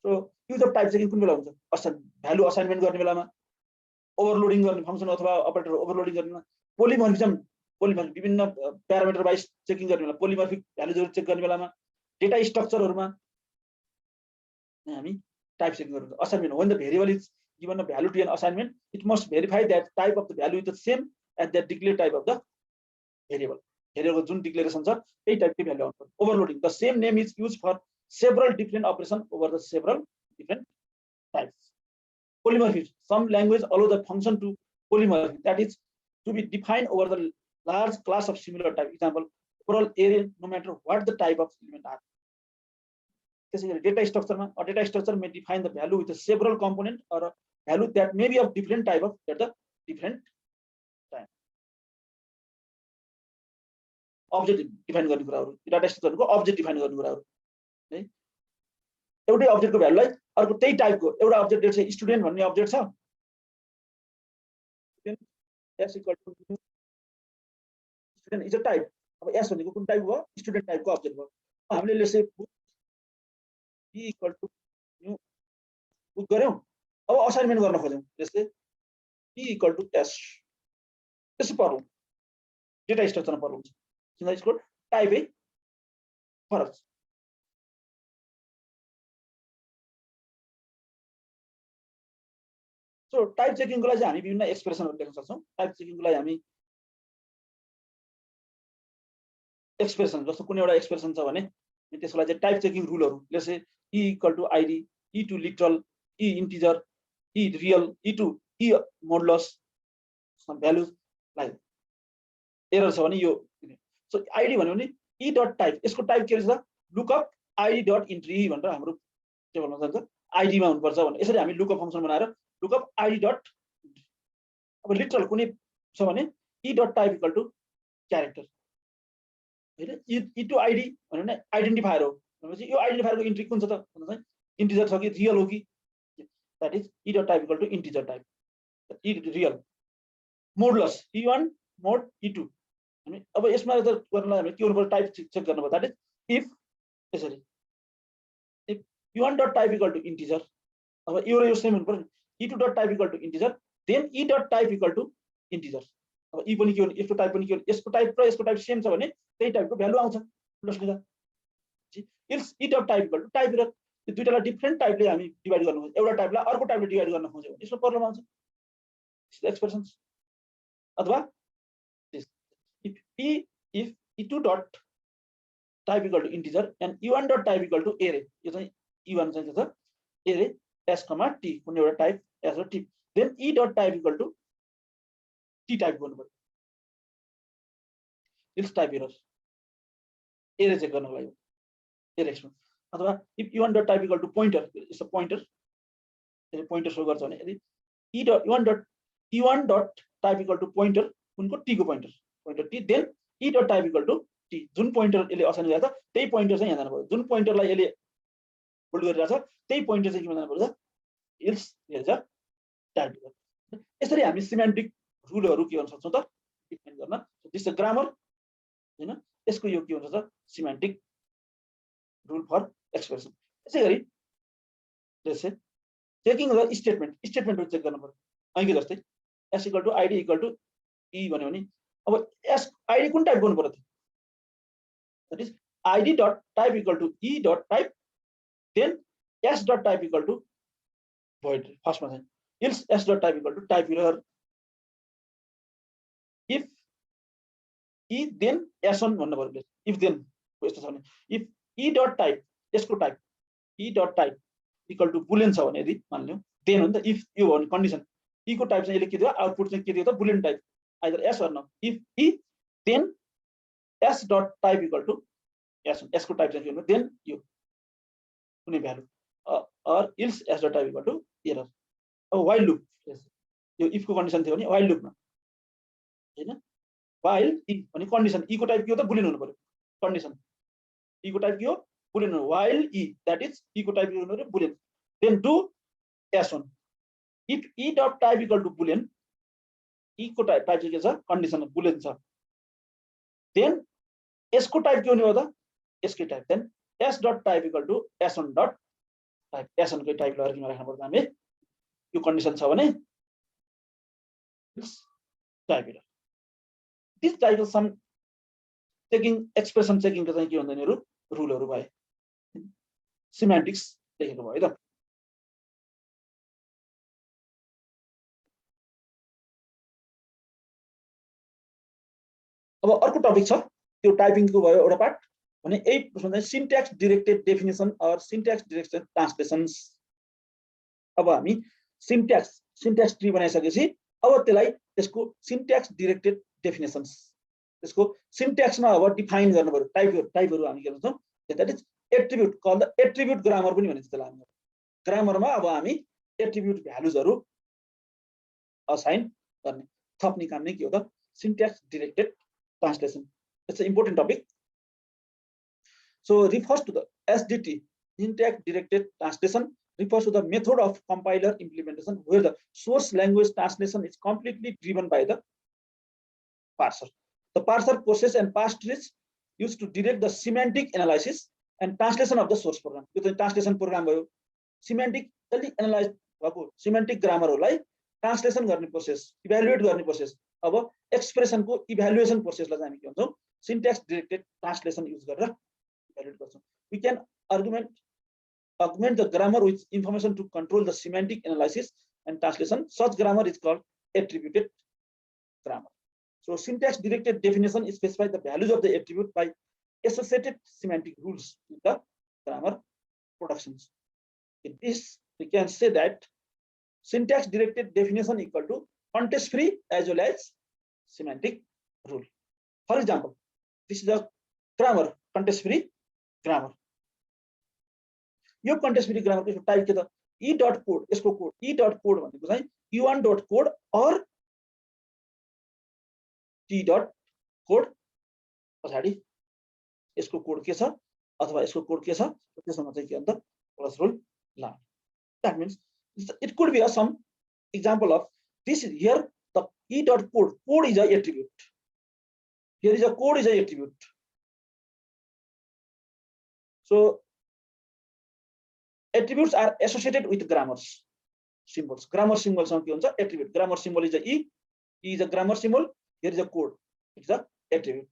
so use of type checking कुन बेला हुन्छ भ्यालु असाइनमेन्ट गर्ने बेलामा ओभरलोडिङ गर्ने फंक्सन अथवा अपरेटर ओभरलोडिङ गर्ने पोलिमर्फिजम विभिन्न प्यारामिटर वाइज चेकिङ गर्ने बेला पोलिमर्फिक भ्यालुजहरु चेक गर्ने बेलामा डेटा स्ट्रक्चरहरुमा हामी टाइप चेकिङ गर्नु assignment when the variable is given a value to an assignment it must verify that type of the value is the same as the declared type of the भेरिएबलको जुन डिक्लेरेसन छ त्यही टाइपको भ्यालु आउँछ overloading the same name is used for several different operation over the several different types. Polymorphism. Some language allow the function to polymorph, that is to be defined over the large class of similar type. Example, overall array no matter what the type of element are. Basically, data structure a data structure may define the value with a several component or a value that may be of different type of at the different time. Object define गर्ने कुराहरू, डाटा स्ट्रक्चरको अब्जेक्ट डिफाइन गर्ने कुराहरू है। एउटै अब्जेक्टको भ्यालुलाई अर्को त्यही टाइपको एउटा अब्जेक्ट छ, स्टुडेन्ट भन्ने अब्जेक्ट छ, s equal to student is a type. अब s भनेको कुन टाइप भयो? स्टुडेन्ट टाइपको अब्जेक्ट भयो। हामीले let's say b equal to new book गर्यौं। अब असाइनमेन्ट गर्न खोज्यौं, let's say b equal to s त्यसो पर्यो डेटा स्ट्रक्चरमा पर्यो किन यसको टाइपै फरक छ। सो टाइप चेकिङको लागि हामी विभिन्न एक्सप्रेसनहरु लेख्न सक्छौं। टाइप चेकिङको लागि हामी एक्सप्रेसन जस्तो कुनै एउटा एक्सप्रेसन छ भने त्यसको लागि चाहिँ टाइप चेकिङ रुलहरु, let's say e equal to id, e to literal, e integer, e real, e to e modulus values like error छ भने यो। सो id भन्यो भने e डट टाइप, यसको टाइप के छ? लुकअप id डट इन्ट्री भनेर हाम्रो टेबलमा जान्छ, id मा हुनुपर्छ भने यसरी हामी लुकअप फंक्सन बनाएर लुकअप id डट, अब लिटरल कुनै छ भने e dot type equal to character हैन, e टु id भन्यो भने आइडेन्टिफायर हो भनेपछि यो आइडेन्टिफायरको इन्ट्री कुन छ त भन्दा चाहिँ इन्टिजर छ कि रियल हो कि, that is e dot type equal to integer type, e real modulus e1 mod e2 हामी। अब यसमा त गर्नलाई हामी के गर्नुपर्छ? टाइप चेक गर्नुपर्छ, दैट इज इफ यसरी if e1 dot type equal to integer, अब यो र यो सेम हुनुपर्छ, e2 dot type equal to integer, then e dot type equal to integer. अब e पनि के हो? यसको टाइप पनि के हो? यसको टाइप र यसको टाइप सेम छ भने त्यही टाइपको भ्यालु आउँछ प्लस लिँदा। Else e dot type equal to type र यो दुईटालाई डिफरेन्ट टाइपले हामी डिभाइड गर्न खोज्छौं, एउटा टाइपलाई अर्को टाइपले डिभाइड गर्न खोज्यौं भने यसमा प्रब्लम आउँछ एक्सप्रेसन्स। अथवा if e2 dot type equal to integer and e1 dot type equal to array, यो चाहिँ e1 चाहिँ के छ? एरे s कमा t, कुनै एउटा टाइप s र t, then e dot type equal to t type गर्नु पर्यो else type error, array check गर्नको लागि एरे एक्सप्रेसन। अथवा if e1 dot type equal to pointer, यस पोइन्टर, यसले पोइन्टर शो गर्छ भने यदि e1 dot type equal to pointer कुनको? t को pointer, pointer t, then e dot type equal to t, जुन पोइन्टर यसले असाइन गरेछ त्यही पोइन्टर चाहिँ यहाँ जानु पर्यो, जुन पोइन्टरलाई यसले होल्ड गरिरहेछ त्यही पोइन्टर चाहिँ के जानु पर्छ? इल्स हेर्छ टाइप। यसरी हामी सिमेन्टिक रुलहरु के गर्न सक्छौं त डिफाइन गर्न। दिस इज ग्रामर हैन, यसको यो के हुन्छ त सिमेन्टिक रुल फर एक्सप्रेसन। यसैगरी let's say checking the statement check गर्न पर्यो अहिले जस्तै s equal to id equal to e भन्यो भने अब s id कुन टाइप गर्नु पर्यो त? That is id dot type equal to e dot type, then s dot type equal to void, फर्स्टमा चाहिँ else s dot type equal to type error, if e then s1 भन्नु पर्यो। इफ देन यस्तो छ भने इफ e डट टाइप, यसको type e dot type equal to boolean छ भने, यदि मान्यौ देन हो नि त, इफ यो हो भने कन्डिसन e को टाइप चाहिँ यसले के दियो? आउटपुट चाहिँ के दियो त? Boolean type, either s or no। If e then s dot type equal to s1, s को टाइप चाहिँ के हो? देन यो कुनै value, or else s dot type equal to error. अब व्हाइल लुप, यो इफ को कन्डिसन थियो भने व्हाइल लुपमा हैन, व्हाइल e भने कन्डिसन, e को टाइप के हो त? बुलियन हुनु पर्यो, कन्डिसन e को टाइप के हो? बुलियन हो, while e that is e को टाइप के हुनु पर्यो? Boolean, then do s1 if e dot type equal to boolean, e को टाइप चाहिँ के छ? कन्डिसन बुलियन छ, देन s को टाइप के हुने हो त? s को type, then s dot type equal to s1 dot type, s1 को टाइप लर्किङमा राख्नु पर्छ हामी, यो कन्डिसन छ भने type error. This type of some checking expression चेकिङको चाहिँ के हुन्छ यिनीहरु रुलहरु भए, सिमेन्टिक्स लेखेको भयो त। अब अर्को टपिक छ, त्यो टाइपिङको भयो एउटा पार्ट भने यही प्रश्न चाहिँ syntax directed definition or syntax directed translations. अब हामी सिन्ट्याक्स ट्री बनाइसकेपछि अब त्यसलाई त्यसको सिन्ट्याक्स डिरेक्टेड डेफिनेसन्स, त्यसको सिन्ट्याक्समा अब डिफाइन गर्नु पर्यो। टाइपहरु हामी के भन्छौं? That is attribute, call the attribute grammar पनि भनिन्छ त्यसलाई हामी। ग्रामरमा अब हामी एट्रिब्युट भ्यालुजहरु असाइन गर्ने, थप्ने काम नै के हो त? Syntax directed translation. It's an important topic. So refers to the SDT, syntax directed translation, refers to the method of compiler implementation where the source language translation is completely driven by the parser. The parser process and parse trees used to direct the semantic analysis and translation of the source program. यो चाहिँ ट्रान्सलेसन प्रोग्राम भयो, सिमेन्टिकली एनालाइज भएको सिमेन्टिक ग्रामरहरूलाई ट्रान्सलेसन गर्ने प्रोसेस, इभ्यालुएट गर्ने प्रोसेस. अब एक्सप्रेसनको इभ्यालुएसन प्रोसेसलाई चाहिँ हामी के भन्छौँ, सिन्ट्याक्स डिरेक्टेड ट्रान्सलेसन युज गरेर इभ्यालुएट गर्छौँ. We can augment the grammar with information to control the semantic analysis and translation. Such grammar is called attributed grammar. So syntax directed definition specifies the values of the attribute by associated semantic rules with the grammar productions. In this, we can say that syntax directed definition equal to context free as well as semantic rule. For example, this is a grammar, context free grammar. यो context free grammar को टाइप के त e.code, यसको कोड e.code भनेको चाहिँ e1.code or t.code पछाडी यसको कोड के छ अथवा यसको कोड के छ त्यसमा चाहिँ के अन्त प्लस रोल ला. That means it could be some example of this is here the e.code. Code is a attribute. Here is a code is a attribute. So attributes are associated with grammars symbols. Grammar symbols are attribute. Grammar symbol is a e is a grammar symbol. Here is a code. It's a attribute.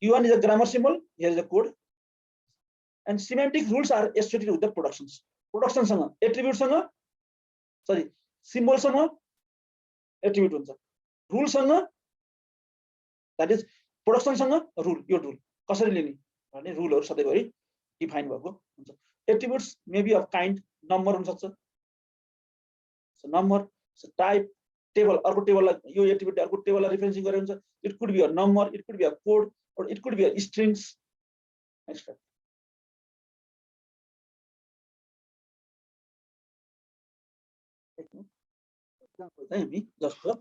E1 is a grammar symbol. Here is a code. And semantic rules are associated with the productions. Production sanga attribute sanga sorry symbol sanga attribute huncha. Rule sanga that is production sanga rule. Your rule कसरी लिने भन्ने रुलहरु सधैँभरि डिफाइन भएको हुन्छ. Attributes may be of kind number हुन सक्छ. So number, so type, table, अर्को टेबललाई यो एट्रिब्युट अर्को टेबललाई रेफरेन्सिङ गरेर हुन्छ. It could be a number, it could be a code, or it could be a strings. Next step. Example चाहिँ just for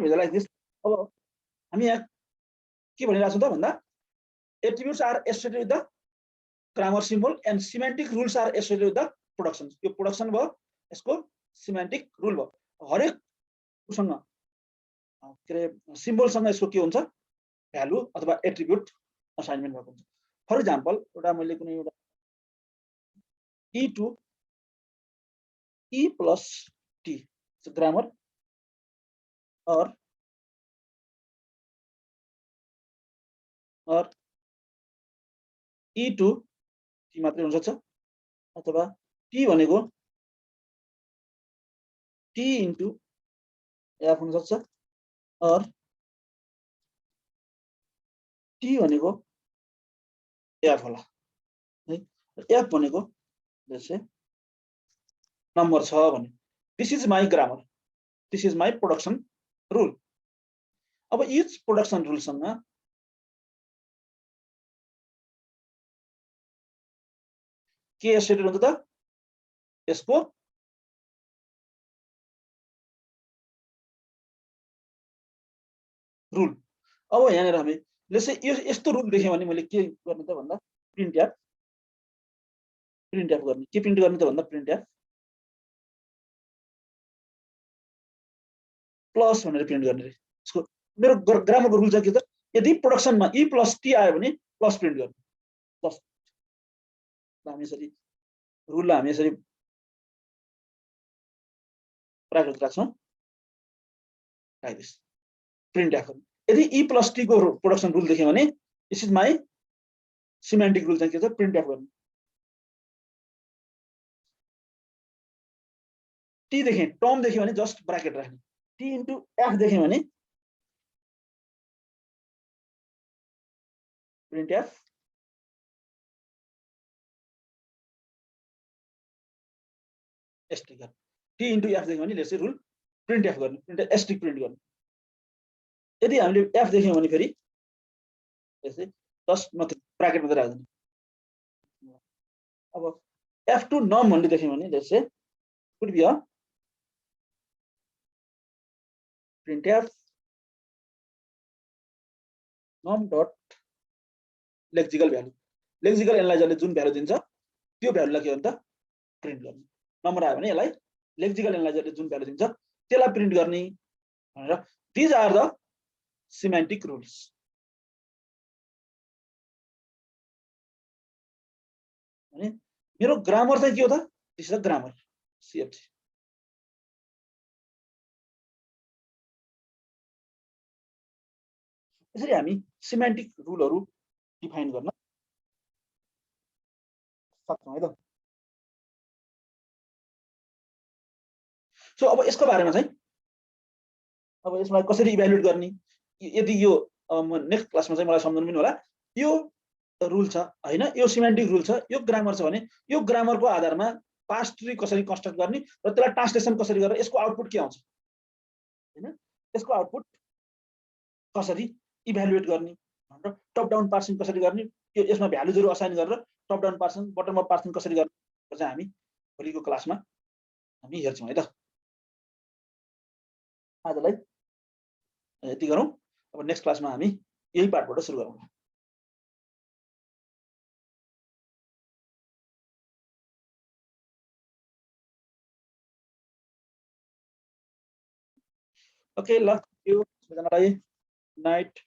visualize this. अब हामी यहाँ के भनिरहेको छौं त भन्दा attributes are associated with the grammar symbol and semantic rules are associated with the productions. यो production भयो यसको semantic rule भयो. हरेक सँग के रे सिम्बल सँग यसको के हुन्छ भ्यालु अथवा एट्रिब्युट असाइनमेन्ट भएको हुन्छ. फर एक्जाम्पल एउटा मैले कुनै एउटा e2 e plus t so grammar or e2 t मात्रै हुन सक्छ अथवा t भनेको t into f हुन सक्छ or t भनेको f होला है. f भनेको जस्तै नम्बर छ भने this is my grammar, this is my production rule. अब each production rule सँग के एसोसिएटेड हुन्छ त यसको रुल. अब यहाँनिर हामी लेट्स यो यस्तो रुल देख्यौ भने मैले के गर्ने त भन्दा प्रिन्ट एफ गर्ने. के प्रिन्ट गर्ने त भन्दा प्रिन्ट एफ प्लस भनेर प्रिन्ट गर्ने रे. यसको मेरो ग्रामरको रुल चाहिँ के त यदि प्रोडक्सनमा e plus t आयो भने प्लस प्रिन्ट गर्ने. प्लस हामी यसरी रुललाई हामी यसरी ब्राकेट राख्छौं लाइक दिस प्रिन्ट एफ. यदि e plus t को प्रोडक्सन रुल देख्यौ भने this is my semantic rule चाहिँ के छ प्रिन्ट एफ गर्ने. टी देखेँ टर्म देख्यो भने जस्ट ब्राकेट राख्ने टी इन्टु एफ देख्यो भने print F asterisk T into F देख्यो भने let's say rule print F गर्ने प्रिन्ट एस्ट्रिक प्रिन्ट गर्ने यदि हामीले एफ देख्यौँ भने फेरि यसै जस्ट मात्र ब्राकेट मात्र राख्दिनु अब F2 नम भन्ने देख्यौँ भने let's say could be a printf num dot lexical value lexical एनालाइजरले जुन भ्यालु दिन्छ त्यो भ्यालुलाई के हो त प्रिन्ट गर्ने नम्बर आयो भने यसलाई लेक्सिकल एनालाइजरले जुन भ्यालु दिन्छ त्यसलाई प्रिन्ट गर्ने भनेर these are the semantic rules अनि मेरो ग्रामर चाहिँ के हो त this is the grammar CFG यसरी हामी सिमेन्टिक रुलहरु डिफाइन गर्न सक्छौं है त सो अब यसको बारेमा चाहिँ अब यसलाई कसरी इभ्यालुएट गर्ने यदि यो नेक्स्ट क्लासमा चाहिँ मलाई सम्झाउनु पनि होला यो रुल छ हैन यो सिमेन्टिक रुल छ यो ग्रामर छ भने यो ग्रामरको आधारमा पास्ट ट्री कसरी कन्स्ट्रक्ट गर्ने र त्यसलाई ट्रान्सलेसन कसरी गरेर यसको आउटपुट के आउँछ हैन यसको आउटपुट कसरी इभ्यालुएट गर्ने भनेर टप डाउन पार्सिङ कसरी गर्ने यो यसमा भ्यालुजहरु असाइन गरेर टप डाउन पार्सिङ बटम अप पार्सिङ कसरी गर्ने चाहिँ हामी भोलिको क्लासमा हामी हेर्छौं है त आजलाई यति गरौँ अब नेक्स्ट क्लासमा हामी यही पार्टबाट सुरु गरौँ ओके ल यो सबैजनालाई गुड नाइट